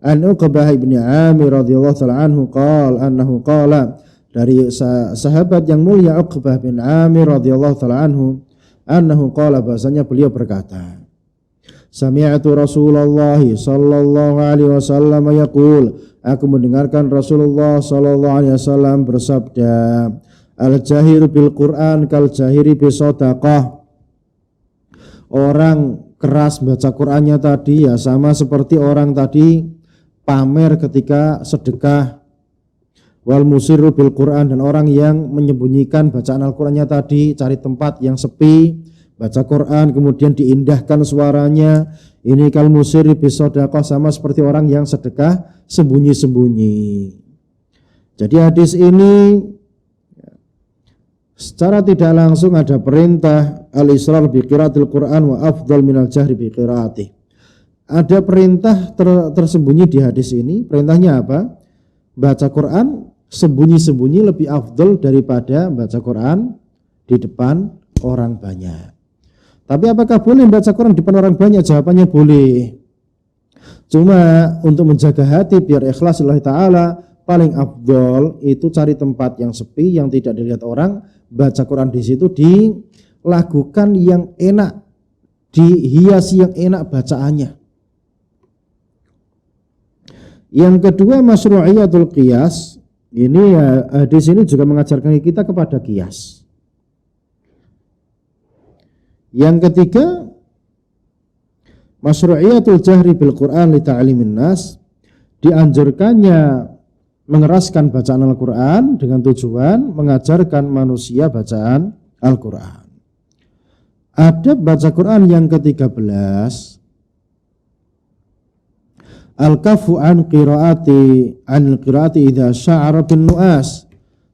An Uqbah bin Amir radhiyallahu ta'ala anhu annahu qala, dari sahabat yang mulia Uqbah bin Amir radhiyallahu ta'ala anhu annahu qala, bahasanya beliau berkata, sami'tu Rasulullah sallallahu alaihi wasallam yaqul, aku mendengarkan Rasulullah sallallahu alaihi wasallam bersabda, al-jahir bil Quran kal jahiri bis shadaqah. Orang keras baca Qur'annya tadi ya sama seperti orang tadi pamer ketika sedekah. Wal musirru bil Quran, dan orang yang menyembunyikan bacaan Al-Qur'annya tadi, cari tempat yang sepi, baca Quran kemudian diindahkan suaranya. Ini kal musirri bis shadaqah, sama seperti orang yang sedekah sembunyi-sembunyi. Jadi hadis ini secara tidak langsung ada perintah al-israr bi qiraatil Quran wa afdal minal jahri bi qiraatih. Ada perintah tersembunyi di hadis ini. Perintahnya apa? Baca Quran sembunyi-sembunyi lebih afdal daripada baca Quran di depan orang banyak. Tapi apakah boleh baca Quran di depan orang banyak? Jawabannya boleh. Cuma untuk menjaga hati biar ikhlas lillahi ta'ala, paling afdal itu cari tempat yang sepi, yang tidak dilihat orang, baca Quran di situ, dilakukan yang enak, dihiasi yang enak bacaannya. Yang kedua, masyru'iyatul qiyas. Ini hadis ini juga mengajarkan kita kepada qiyas. Yang ketiga, masyru'iyatul jahri bil Quran li ta'limin nas. Dianjurkannya mengeraskan bacaan Al-Quran dengan tujuan mengajarkan manusia bacaan Al-Quran. Adab baca Quran yang ke-13, al-kafu an qiraati idza sya'ara bin nu'as.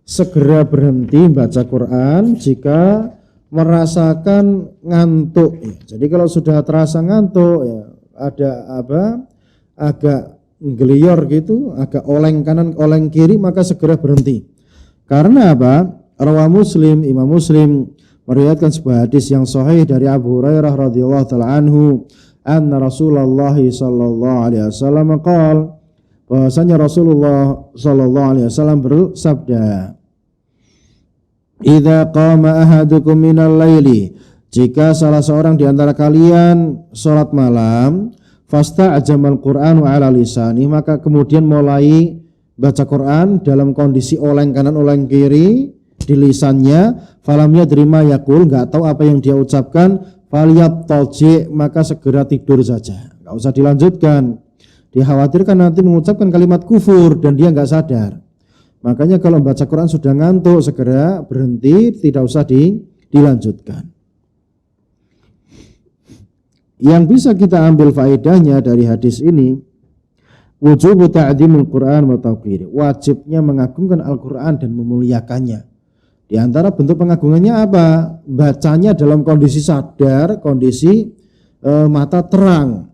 Segera berhenti baca Quran jika merasakan ngantuk. Jadi kalau sudah terasa ngantuk, ya, ada agak gelior gitu, agak oleng kanan oleng kiri, maka segera berhenti. Karena apa? Rawah Muslim, Imam Muslim meriwayatkan sebuah hadis yang sahih dari Abu Hurairah radhiyallahu taala anhu, anna Rasulullah sallallahu alaihi wasallam qala, bahwasanya Rasulullah sallallahu alaihi wasallam bersabda, idza qama ahadukum minal laili, jika salah seorang di antara kalian salat malam, fasta'jamal Qur'an wa 'ala lisani, maka kemudian mulai baca Quran dalam kondisi oleng kanan oleng kiri di lisannya, falam yadri ma yaqul, enggak tahu apa yang dia ucapkan, falyataji, maka segera tidur saja, enggak usah dilanjutkan. Dikhawatirkan nanti mengucapkan kalimat kufur dan dia enggak sadar. Makanya kalau baca Quran sudah ngantuk, segera berhenti, tidak usah dilanjutkan. Yang bisa kita ambil faedahnya dari hadis ini, wujubu ta'dhimul Quran wa tawqiri, wajibnya mengagungkan Al-Quran dan memuliakannya. Di antara bentuk pengagungannya apa? Bacanya dalam kondisi sadar, kondisi mata terang,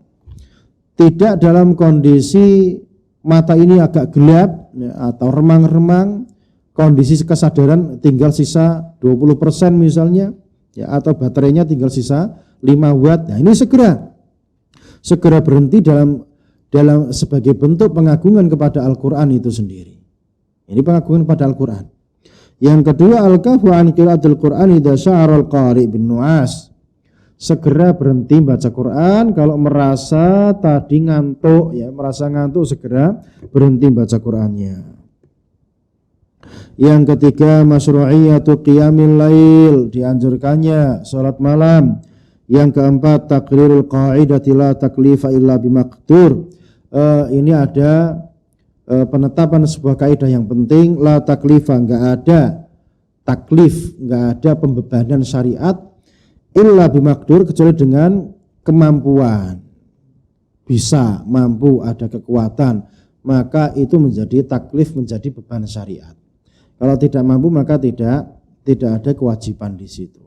tidak dalam kondisi mata ini agak gelap ya, atau remang-remang, kondisi kesadaran tinggal sisa 20% misalnya ya, atau baterainya tinggal sisa 5 watt. Nah, ini segera berhenti dalam sebagai bentuk pengagungan kepada Al-Quran itu sendiri. Ini pengagungan kepada Al-Quran. Yang kedua, al-kafu an qiraatil Quran idza sya'ara al-qari bin nu'as. Segera berhenti baca Quran kalau merasa tadi ngantuk ya, merasa ngantuk segera berhenti baca Qurannya. Yang ketiga, masyru'iyatu qiyamil lail, dianjurkannya salat malam. Yang keempat, taqrirul qa'idati la taklifa illa bimaqdur. Ini ada penetapan sebuah kaidah yang penting, la taklifa, enggak ada taklif, enggak ada pembebanan syariat illa bimaqdur, kecuali dengan kemampuan. Bisa, mampu, ada kekuatan, maka itu menjadi taklif, menjadi beban syariat. Kalau tidak mampu maka tidak ada kewajiban di situ.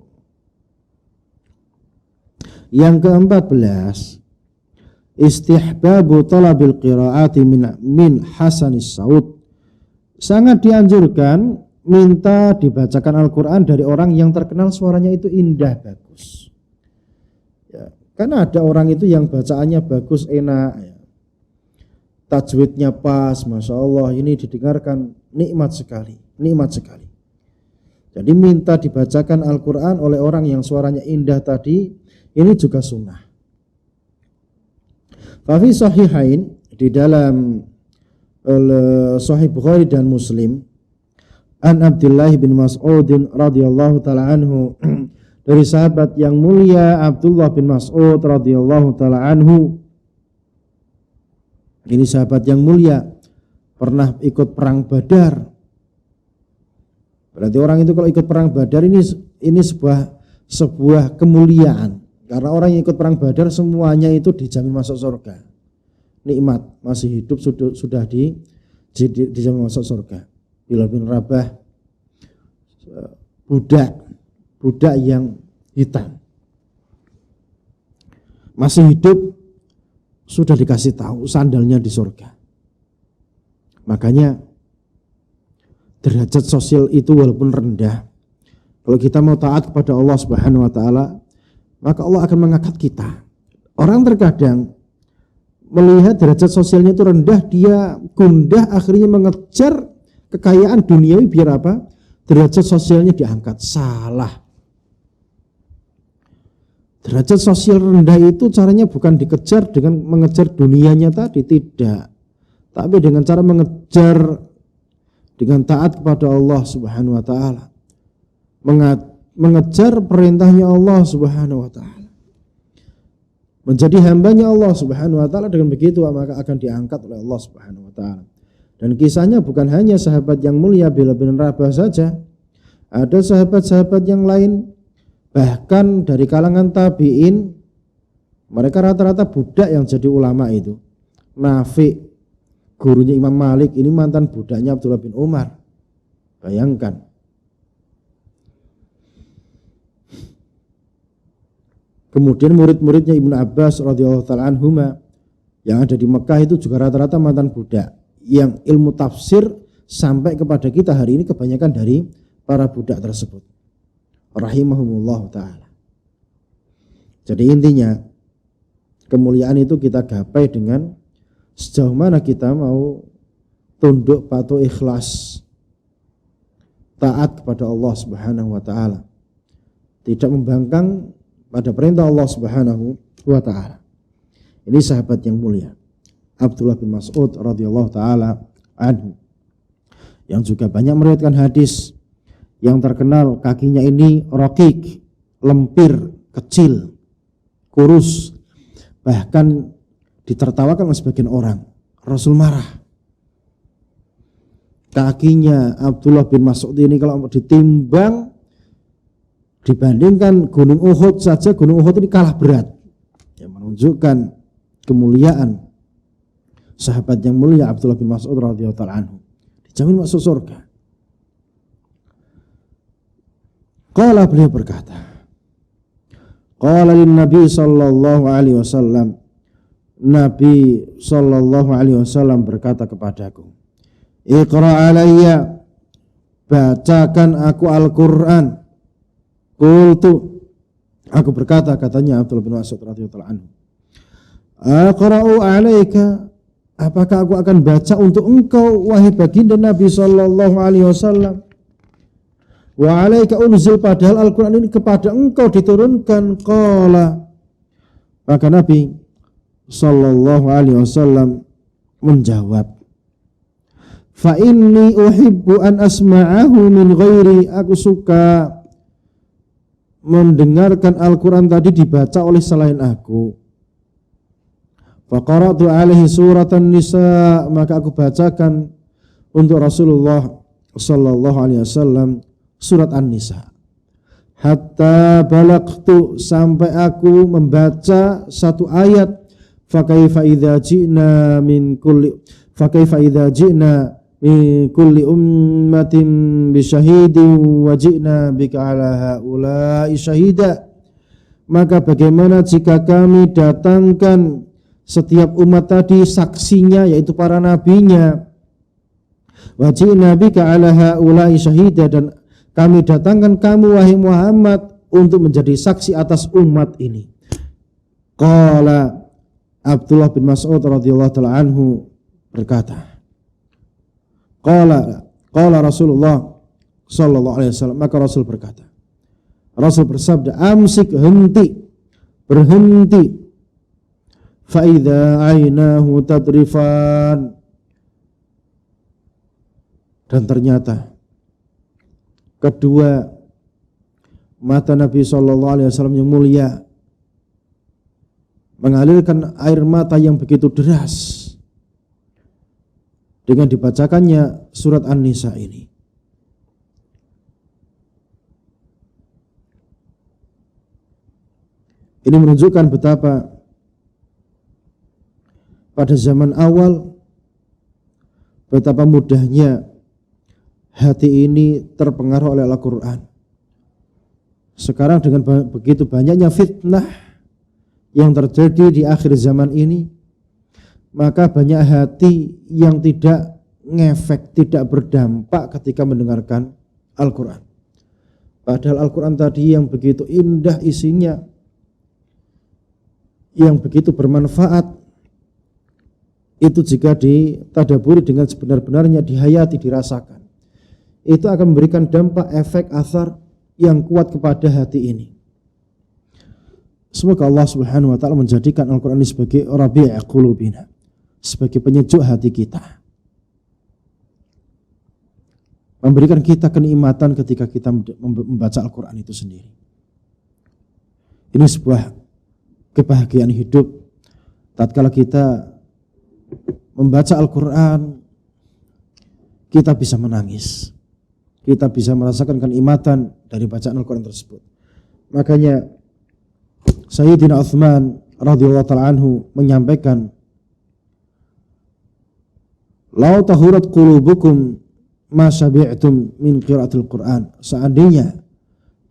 Yang ke-14, istihbabu talabil qiraati min hasanis saud. Sangat dianjurkan minta dibacakan Al-Quran dari orang yang terkenal suaranya itu indah, bagus ya, karena ada orang itu yang bacaannya bagus, enak ya, tajwidnya pas, Masya Allah, ini didengarkan nikmat sekali. Jadi minta dibacakan Al-Quran oleh orang yang suaranya indah tadi, ini juga sunnah. Fafi sahihain, di dalam Sahih Bukhari dan Muslim, an Abdullah bin Mas'ud radhiyallahu taala anhu, dari sahabat yang mulia Abdullah bin Mas'ud radhiyallahu taala anhu. Ini sahabat yang mulia, pernah ikut perang Badar. Berarti orang itu kalau ikut perang Badar ini sebuah kemuliaan. Karena orang yang ikut perang Badar semuanya itu dijamin masuk surga. Nikmat, masih hidup sudah dijamin masuk surga. Bilal bin Rabah, budak yang hitam, masih hidup, sudah dikasih tahu sandalnya di surga. Makanya derajat sosial itu walaupun rendah, kalau kita mau taat kepada Allah Subhanahu wa taala, maka Allah akan mengangkat kita. Orang terkadang melihat derajat sosialnya itu rendah, dia gundah, akhirnya mengejar kekayaan duniawi biar apa? Derajat sosialnya diangkat. Salah. Derajat sosial rendah itu caranya bukan dikejar dengan mengejar dunianya tadi, tidak. Tapi dengan cara mengejar dengan taat kepada Allah Subhanahu wa taala. Mengejar perintahnya Allah Subhanahu wa taala. Menjadi hambanya Allah Subhanahu wa taala, dengan begitu maka akan diangkat oleh Allah Subhanahu wa taala. Dan kisahnya bukan hanya sahabat yang mulia Bilal bin Rabah saja. Ada sahabat-sahabat yang lain, bahkan dari kalangan tabi'in, mereka rata-rata budak yang jadi ulama itu. Nafi', gurunya Imam Malik, ini mantan budaknya Abdullah bin Umar. Bayangkan. Kemudian murid-muridnya Ibnu Abbas radhiyallahu ta'ala anhuma yang ada di Mekah itu juga rata-rata mantan budak. Yang ilmu tafsir sampai kepada kita hari ini kebanyakan dari para budak tersebut. Rahimahumullah ta'ala. Jadi intinya kemuliaan itu kita gapai dengan sejauh mana kita mau tunduk patuh ikhlas taat kepada Allah Subhanahu wa taala. Tidak membangkang pada perintah Allah Subhanahu wa taala. Ini sahabat yang mulia, Abdullah bin Mas'ud radhiyallahu taala anhu, yang juga banyak meriwayatkan hadis. Yang terkenal kakinya ini rokik, lempir, kecil, kurus, bahkan ditertawakan oleh sebagian orang. Rasul marah. Kakinya Abdullah bin Mas'ud ini kalau ditimbang, dibandingkan Gunung Uhud saja, Gunung Uhud ini kalah berat. Yang menunjukkan kemuliaan sahabat yang mulia Abdullah bin Mas'ud radhiyallahu ta'ala anhu. Dijamin masuk surga. Qala, beliau berkata, qala lin Nabi sallallahu alaihi wasallam, Nabi sallallahu alaihi wasallam berkata kepadaku, Iqra alayya, bacakan aku Al-Qur'an. Qultu, aku berkata, katanya Abdullah bin Mas'ud radhiyallahu anhu, Aqra'u alaika, apakah aku akan baca untuk engkau wahai baginda Nabi sallallahu alaihi wasallam? Wa alaika unzil, padahal Al-Qur'an ini kepada engkau diturunkan. Qala, maka Nabi sallallahu alaihi wasallam menjawab, fa inni uhibbu an asma'ahu min ghairi, aku suka mendengarkan Al-Qur'an tadi dibaca oleh selain aku. Fa qara'tu alaihi suratan nisa, maka aku bacakan untuk Rasulullah sallallahu alaihi wasallam surat An-Nisa. Hatta balagtu, sampai aku membaca satu ayat, fa kaifa idza ji'na min kulli ummatin bisyahidin wa ji'na bika ala haula'i syahida, maka bagaimana jika kami datangkan setiap umat tadi saksinya, yaitu para nabinya, wa ji'na bika ala haula'i syahida, dan kami datangkan kamu wahai Muhammad untuk menjadi saksi atas umat ini. Qala, Abdullah bin Mas'ud radhiyallahu ta'ala anhu berkata, Qala Rasulullah sallallahu alaihi wasallam, maka Rasul berkata, Rasul bersabda, amsik, henti, berhenti, fa idza ainahu tadrifan, dan ternyata kedua mata Nabi sallallahu alaihi wasallam yang mulia mengalirkan air mata yang begitu deras dengan dibacakannya surat An-Nisa ini. Ini menunjukkan betapa pada zaman awal betapa mudahnya hati ini terpengaruh oleh Al-Quran. Sekarang dengan begitu banyaknya fitnah yang terjadi di akhir zaman ini, maka banyak hati yang tidak ngefek, tidak berdampak ketika mendengarkan Al-Quran. Padahal Al-Quran tadi yang begitu indah isinya, yang begitu bermanfaat, itu jika ditadaburi dengan sebenar-benarnya, dihayati, dirasakan, itu akan memberikan dampak, efek, athar yang kuat kepada hati ini. Semoga Allah Subhanahu wa taala menjadikan Al-Quran ini sebagai rabi' qulubina, sebagai penyejuk hati kita, memberikan kita kenikmatan ketika kita membaca Al-Quran itu sendiri. Ini sebuah kebahagiaan hidup tatkala kita membaca Al-Quran, kita bisa menangis, kita bisa merasakan kenikmatan dari bacaan Al-Quran tersebut. Makanya Sayyidina Utsman radhiyallahu ta'ala anhu menyampaikan, "Lau tahurat qulubukum ma syabi'tum min qiraatil Qur'an." Seandainya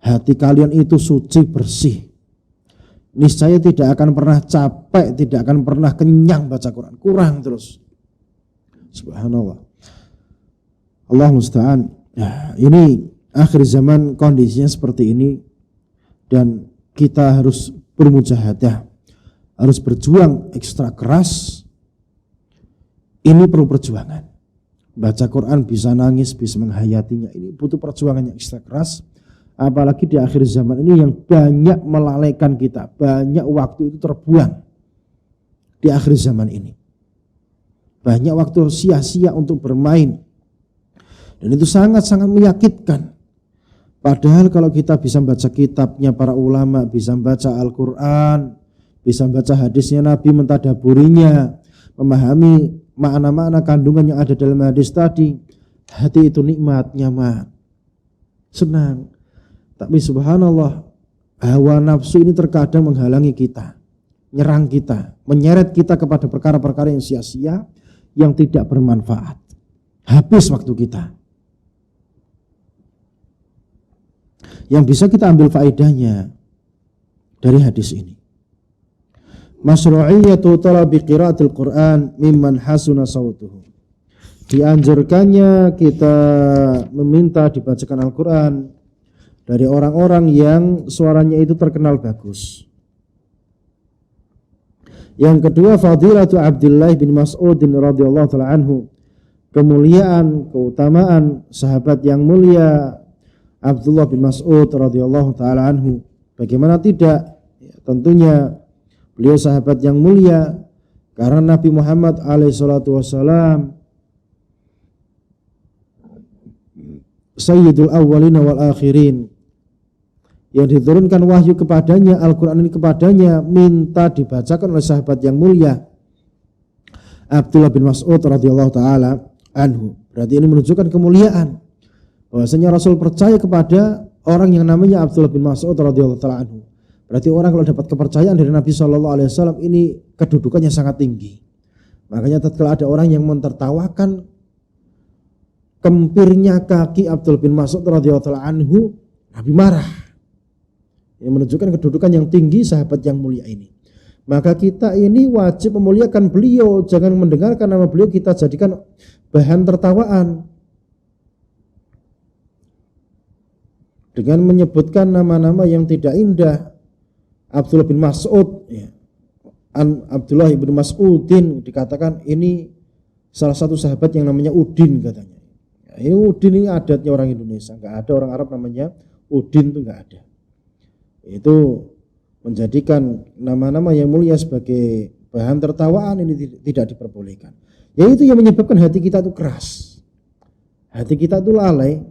hati kalian itu suci, bersih, niscaya tidak akan pernah capek, tidak akan pernah kenyang baca Quran, kurang terus. Subhanallah. Allah musta'an. Nah, ini akhir zaman kondisinya seperti ini, dan kita harus bermujahadah, harus berjuang ekstra keras. Ini perlu perjuangan. Baca Quran bisa nangis, bisa menghayatinya, ini butuh perjuangan yang ekstra keras. Apalagi di akhir zaman ini yang banyak melalaikan kita, banyak waktu itu terbuang di akhir zaman ini. Banyak waktu sia-sia untuk bermain, dan itu sangat-sangat menyakitkan. Padahal kalau kita bisa baca kitabnya para ulama, bisa baca Al-Quran, bisa baca hadisnya Nabi, mentadaburinya, memahami makna-makna kandungan yang ada dalam hadis tadi, hati itu nikmat, nyaman, senang. Tapi subhanallah, hawa nafsu ini terkadang menghalangi kita, nyerang kita, menyeret kita kepada perkara-perkara yang sia-sia, yang tidak bermanfaat. Habis waktu kita. Yang bisa kita ambil faedahnya dari hadis ini, masyru'iyyatu talabi qiraatil Qur'an mimman hasuna sautuhu. Dianjurkannya kita meminta dibacakan Al-Quran dari orang-orang yang suaranya itu terkenal bagus. Yang kedua, fadilatu Abdullah bin Mas'ud radhiyallahu ta'ala anhu, kemuliaan, keutamaan sahabat yang mulia Abdullah bin Mas'ud radhiyallahu ta'ala anhu. Bagaimana tidak? Ya, tentunya beliau sahabat yang mulia karena Nabi Muhammad alaihi salatu wassalam sayyidul awwalina wal akhirin, yang diturunkan wahyu kepadanya, Al-Quran ini kepadanya, minta dibacakan oleh sahabat yang mulia Abdullah bin Mas'ud radhiyallahu ta'ala anhu. Berarti ini menunjukkan kemuliaan, bahwasanya Rasul percaya kepada orang yang namanya Abdullah bin Mas'ud radhiyallahu ta'ala anhu. Berarti orang kalau dapat kepercayaan dari Nabi SAW ini kedudukannya sangat tinggi. Makanya tatkala ada orang yang mentertawakan kempirnya kaki Abdullah bin Mas'ud radhiyallahu ta'ala anhu, Nabi marah. Yang menunjukkan kedudukan yang tinggi sahabat yang mulia ini. Maka kita ini wajib memuliakan beliau, jangan mendengarkan nama beliau kita jadikan bahan tertawaan dengan menyebutkan nama-nama yang tidak indah. Abdullah bin Mas'ud, ya. Abdullah bin Mas'udin, dikatakan ini salah satu sahabat yang namanya Udin katanya. Ya, ini Udin ini adatnya orang Indonesia, nggak ada orang Arab namanya Udin, itu nggak ada. Itu menjadikan nama-nama yang mulia sebagai bahan tertawaan, ini tidak diperbolehkan. Yaitu yang menyebabkan hati kita itu keras, hati kita itu lalai,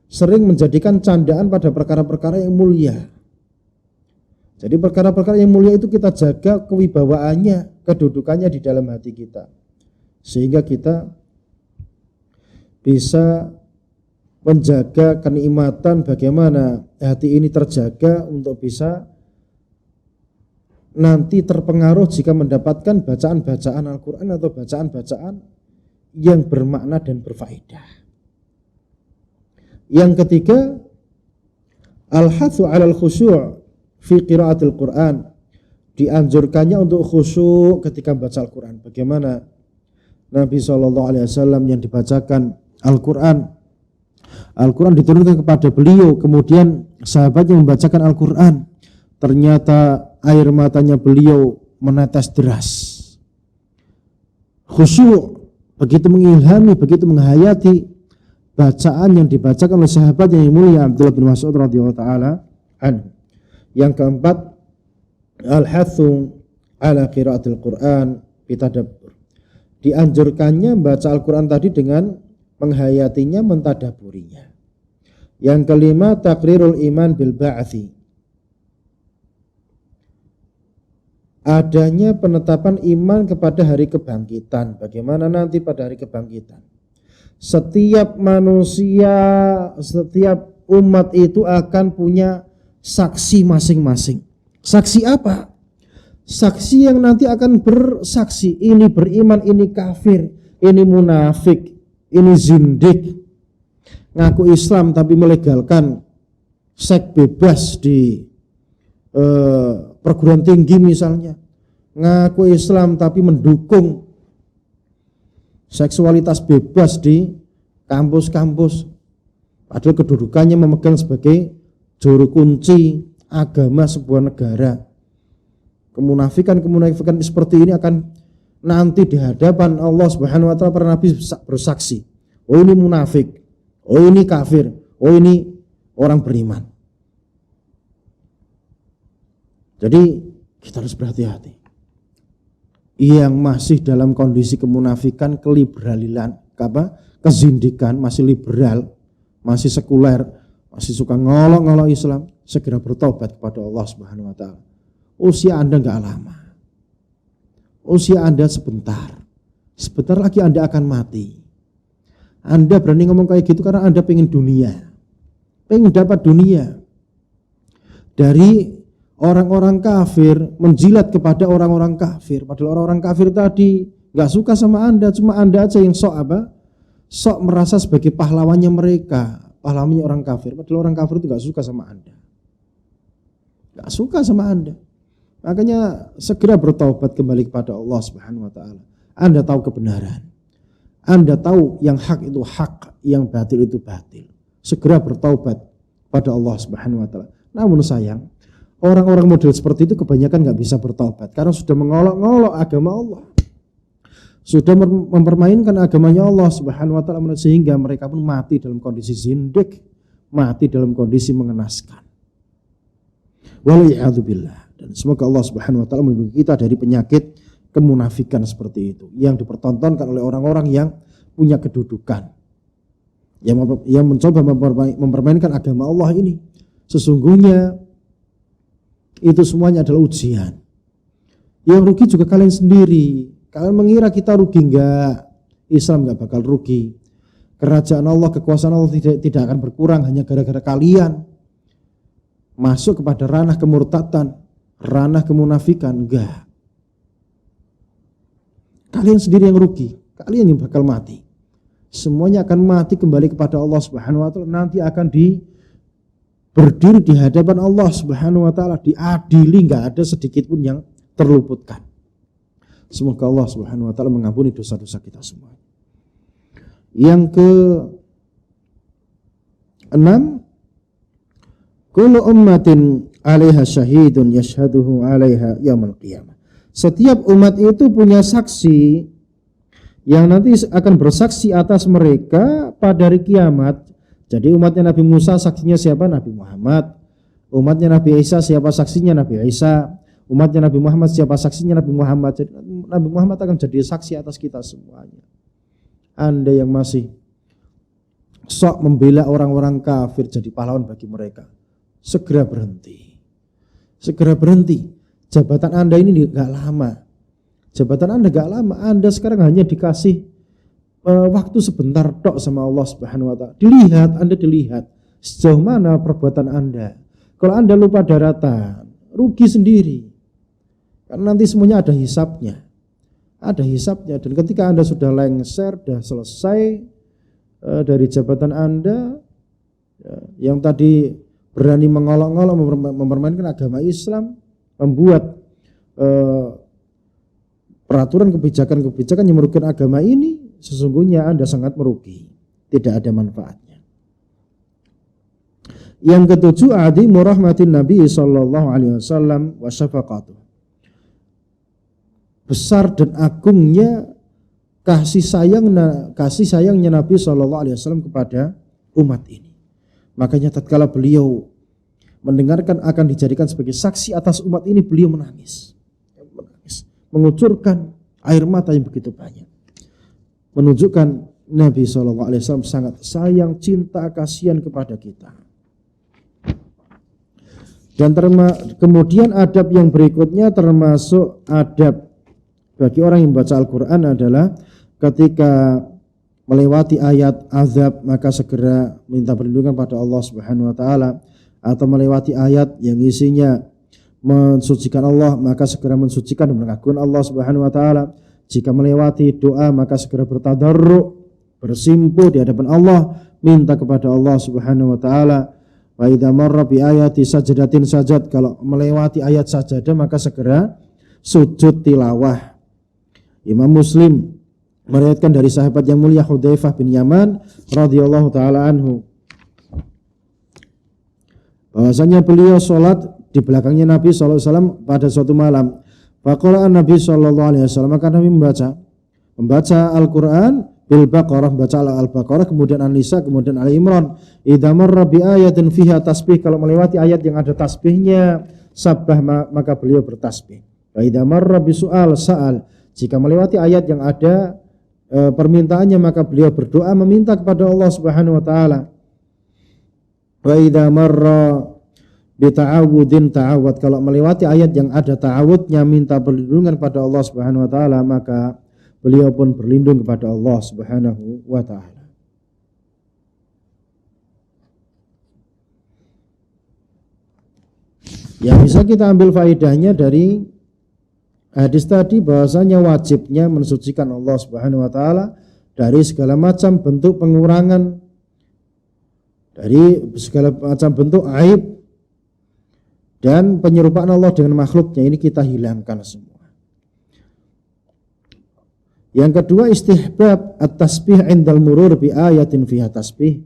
sering menjadikan candaan pada perkara-perkara yang mulia. Jadi perkara-perkara yang mulia itu kita jaga kewibawaannya, kedudukannya di dalam hati kita, sehingga kita bisa menjaga kenikmatan bagaimana hati ini terjaga untuk bisa nanti terpengaruh jika mendapatkan bacaan-bacaan Al-Quran atau bacaan-bacaan yang bermakna dan berfaedah. Yang ketiga, al-hathu 'alal khusyu' fi qiraatil Qur'an. Dianjurkannya untuk khusyuk ketika membaca Al-Qur'an. Bagaimana Nabi SAW yang dibacakan Al-Qur'an. Al-Qur'an diturunkan kepada beliau, kemudian sahabatnya membacakan Al-Qur'an. Ternyata air matanya beliau menetes deras. Khusyuk, begitu mengilhami, begitu menghayati bacaan yang dibacakan oleh sahabat yang mulia Abdullah bin Mas'ud radhiyallahu taala anhu. Yang keempat, al-hathu ala qiraatil Qur'an bitadabbur. Dianjurkannya membaca Al-Qur'an tadi dengan menghayatinya, mentadaburinya. Yang kelima, taqrirul iman bil ba'thi. Adanya penetapan iman kepada hari kebangkitan. Bagaimana nanti pada hari kebangkitan? Setiap manusia, setiap umat itu akan punya saksi masing-masing. Saksi apa? Saksi yang nanti akan bersaksi, ini beriman, ini kafir, ini munafik, ini zindik. Ngaku Islam tapi melegalkan seks bebas di perguruan tinggi misalnya. Ngaku Islam tapi mendukung seksualitas bebas di kampus-kampus. Padahal kedudukannya memegang sebagai juru kunci agama sebuah negara. Kemunafikan seperti ini akan nanti di hadapan Allah Subhanahu wa taala para nabi bersaksi. Oh ini munafik, oh ini kafir, oh ini orang beriman. Jadi kita harus berhati-hati. Yang masih dalam kondisi kemunafikan, keliberalilan, kezindikan, masih liberal, masih sekuler, masih suka ngolok-ngolok Islam, segera bertobat kepada Allah Subhanahu wa taala. Usia Anda enggak lama. Usia Anda sebentar. Sebentar lagi Anda akan mati. Anda berani ngomong kayak gitu karena Anda pengen dunia. Pengen dapat dunia. Dari orang-orang kafir menjilat kepada orang-orang kafir. Padahal orang-orang kafir tadi enggak suka sama Anda, cuma Anda aja yang sok sok merasa sebagai pahlawannya mereka, pahlawannya orang kafir. Padahal orang kafir itu enggak suka sama Anda. Enggak suka sama Anda. Makanya segera bertaubat kembali kepada Allah Subhanahu wa taala. Anda tahu kebenaran. Anda tahu yang hak itu hak, yang batil itu batil. Segera bertaubat pada Allah Subhanahu wa taala. Namun sayang, orang-orang model seperti itu kebanyakan enggak bisa bertaubat karena sudah mengolok-ngolok agama Allah. Sudah mempermainkan agamanya Allah Subhanahu wa taala sehingga mereka pun mati dalam kondisi zindik, mati dalam kondisi mengenaskan. Waliyadzubillah. Dan semoga Allah Subhanahu wa taala melindungi kita dari penyakit kemunafikan seperti itu yang dipertontonkan oleh orang-orang yang punya kedudukan, yang mencoba mempermainkan agama Allah ini. Sesungguhnya itu semuanya adalah ujian. Yang rugi juga kalian sendiri. Kalian mengira kita rugi? Enggak. Islam enggak bakal rugi. Kerajaan Allah, kekuasaan Allah tidak akan berkurang hanya gara-gara kalian masuk kepada ranah kemurtatan, ranah kemunafikan. Enggak. Kalian sendiri yang rugi. Kalian yang bakal mati. Semuanya akan mati kembali kepada Allah Subhanahu wa taala. Nanti akan berdiri di hadapan Allah Subhanahu wa taala, diadili, enggak ada sedikit pun yang terluputkan. Semoga Allah Subhanahu wa taala mengampuni dosa-dosa kita semua. Yang ke-6, kullu ummatin 'alaiha syahidun yashhaduhu 'alaiha yaumil qiyamah. Setiap umat itu punya saksi yang nanti akan bersaksi atas mereka pada hari kiamat. Jadi umatnya Nabi Musa saksinya siapa? Nabi Muhammad. Umatnya Nabi Isa siapa saksinya? Nabi Isa. Umatnya Nabi Muhammad siapa saksinya? Nabi Muhammad. Jadi Nabi Muhammad akan jadi saksi atas kita semuanya. Anda yang masih sok membela orang-orang kafir jadi pahlawan bagi mereka, segera berhenti. Segera berhenti. Jabatan Anda ini enggak lama. Jabatan Anda enggak lama. Anda sekarang hanya dikasih waktu sebentar tok sama Allah Subhanahu wa taala. Anda dilihat sejauh mana perbuatan Anda. Kalau Anda lupa daratan, rugi sendiri. Karena nanti semuanya ada hisabnya. Ada hisabnya, dan ketika Anda sudah lengser, sudah selesai dari jabatan Anda, yang tadi berani mengolok-olok mempermainkan agama Islam, membuat peraturan kebijakan yang merugikan agama ini, sesungguhnya Anda sangat merugi, tidak ada manfaatnya. Yang ketujuh, azimu rahmatin Nabi sallallahu alaihi wasallam wa syafaqatuh. Besar dan agungnya kasih sayangnya Nabi sallallahu alaihi wasallam kepada umat ini. Makanya tatkala beliau mendengarkan akan dijadikan sebagai saksi atas umat ini, beliau menangis, mengucurkan air mata yang begitu banyak, menunjukkan Nabi SAW sangat sayang, cinta, kasihan kepada kita. Dan kemudian adab yang berikutnya, termasuk adab bagi orang yang membaca Al-Quran adalah ketika melewati ayat azab maka segera minta perlindungan pada Allah Subhanahu wa taala, atau melewati ayat yang isinya mensucikan Allah maka segera mensucikan dan mengagungkan Allah Subhanahu wa taala. Jika melewati doa maka segera bertadarruk, bersimpuh di hadapan Allah, minta kepada Allah Subhanahu wa taala. Wa idza marra bi ayati sajdatin sajad, kalau melewati ayat sajadah maka segera sujud tilawah. Imam Muslim meriwayatkan dari sahabat yang mulia Hudzaifah bin Yaman radhiyallahu taala anhu, bahwasanya beliau sholat di belakangnya Nabi SAW pada suatu malam. Faqara'a Nabi SAW, maka Nabi membaca Al-Quran bil Baqarah, membaca Al-Baqarah, kemudian An-Nisa, kemudian Ali Imran. Idza marra bi ayatin fiha tasbih, kalau melewati ayat yang ada tasbihnya, sabbah, maka beliau bertasbih. Wa idza marra bi su'al sa'al, jika melewati ayat yang ada permintaannya maka beliau berdoa meminta kepada Allah Subhanahu wa taala. Wa idza marra bi ta'awudin ta'awud, kalau melewati ayat yang ada ta'awudnya, minta perlindungan pada Allah Subhanahu wa taala, maka beliau pun berlindung kepada Allah Subhanahu wa taala. Yang bisa kita ambil faedahnya dari hadis tadi, bahwasanya wajibnya mensucikan Allah Subhanahu wa taala dari segala macam bentuk pengurangan, dari segala macam bentuk aib dan penyerupaan Allah dengan makhluknya, ini kita hilangkan semua. Yang kedua, istihbab at-tasbih indal murur bi ayatin fiha tasbih,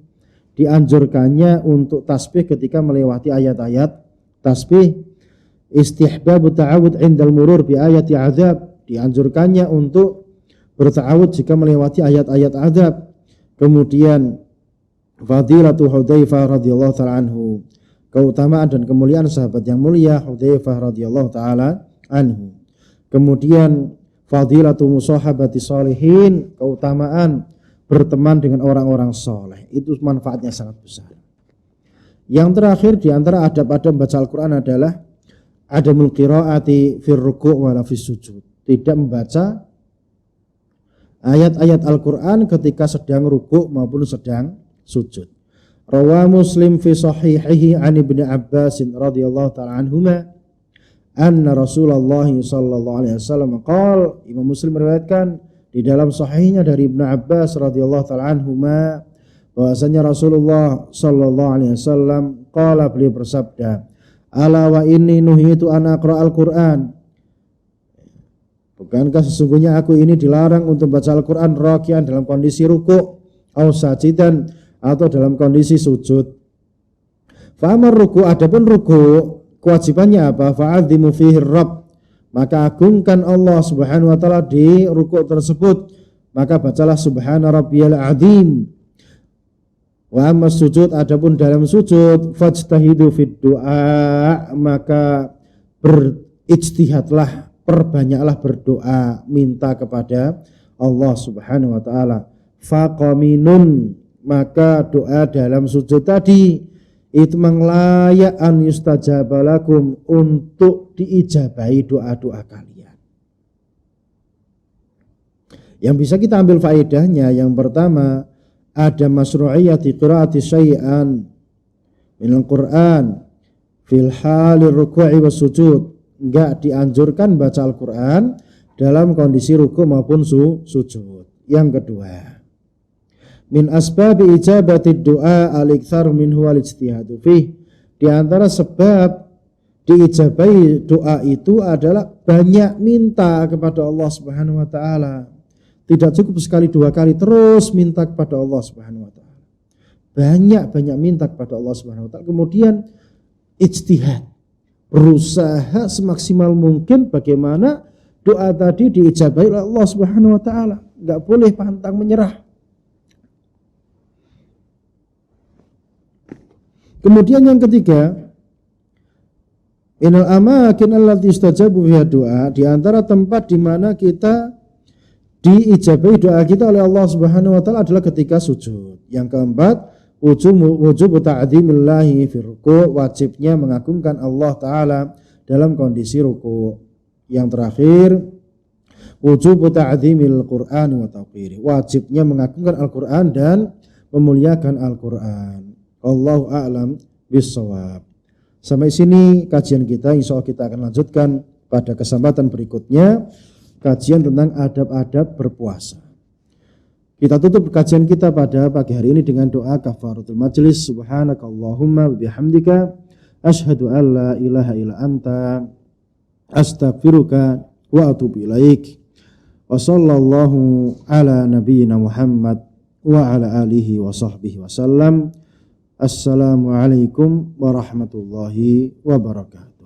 dianjurkannya untuk tasbih ketika melewati ayat-ayat tasbih. Istihbab ta'awud indal murur bi ayati azab, dianjurkannya untuk berta'awud jika melewati ayat-ayat azab. Kemudian fadilatu Hudzaifah radhiyallahu ta'ala anhu, keutamaan dan kemuliaan sahabat yang mulia Hudzaifah radhiyallahu ta'ala anhu. Kemudian fadilatu musahabati sholihin, keutamaan berteman dengan orang-orang soleh, itu manfaatnya sangat besar. Yang terakhir di antara adab-adab membaca Al-Quran adalah adamul qiraati fir ruku' wala fis sujud, tidak membaca ayat-ayat Al-Quran ketika sedang ruku' maupun sedang sujud. Rawa Muslim fi sahihihi an Ibnu Abbas radhiyallahu ta'ala anhuma anna Rasulullah sallallahu alaihi wasallam qala, Imam Muslim meriwayatkan di dalam sahihnya dari Ibnu Abbas radhiyallahu ta'ala anhuma, bahwasanya Rasulullah sallallahu alaihi wasallam qala, beliau bersabda, ala wa inni nuhitu an aqra'al Qur'an, bukankah sesungguhnya aku ini dilarang untuk baca Al-Quran raki'an, dalam kondisi ruku', au sajidan, atau dalam kondisi sujud. Fa'amar ruku', adapun ruku' kewajibannya apa? Fa'adzimu fihi Rabb, maka agungkan Allah Subhanahu wa taala di ruku' tersebut, maka bacalah subhana rabbiyal azim. Wa amma sujud, adapun dalam sujud, fajtahidu fid du'a, maka berijtihadlah, perbanyaklah berdoa, minta kepada Allah Subhanahu wa taala. Faqaminun, maka doa dalam sujud tadi itu menglayak an yustajabalakum, untuk diijabahi doa-doa kalian. Yang bisa kita ambil faedahnya, yang pertama, ada masru'iyati qiraati syai'an minal Qur'an fil halir ruku'i was sujud, enggak dianjurkan baca Al-Quran dalam kondisi ruku' maupun sujud. Yang kedua, Min asbabi ijabati du'a al-iktsar minhu wal-ijtihadu fih. Di antara sebab diijabahi doa itu adalah banyak minta kepada Allah Subhanahu wa taala. Tidak cukup sekali 2 kali, terus minta kepada Allah Subhanahu wa taala. Banyak minta kepada Allah Subhanahu wa taala. Kemudian ijtihad, berusaha semaksimal mungkin bagaimana doa tadi diijabahi oleh Allah Subhanahu wa taala. Enggak boleh pantang menyerah. Kemudian yang ketiga, innal amakin allati istajabu fiha doa, di antara tempat di mana kita diijabahi doa kita oleh Allah Subhanahu wa taala adalah ketika sujud. Yang keempat, wujub ta'dzimillahi fi ruku', wajibnya mengagungkan Allah taala dalam kondisi ruku'. Yang terakhir, wujub ta'dzimil Qur'an wa tawqiri, wajibnya mengagungkan Al-Qur'an dan memuliakan Al-Qur'an. Allahu a'lam bis-shawab. Sampai sini kajian kita, insya Allah kita akan lanjutkan pada kesempatan berikutnya, kajian tentang adab-adab berpuasa. Kita tutup kajian kita pada pagi hari ini dengan doa kafaratul majlis. Subhanakallahumma wa bihamdika asyhadu an la ilaha illa anta astaghfiruka wa atubu ilaik. Wa sallallahu ala nabiyyina Muhammad wa ala alihi wa sahbihi wasallam. Assalamualaikum warahmatullahi wabarakatuh.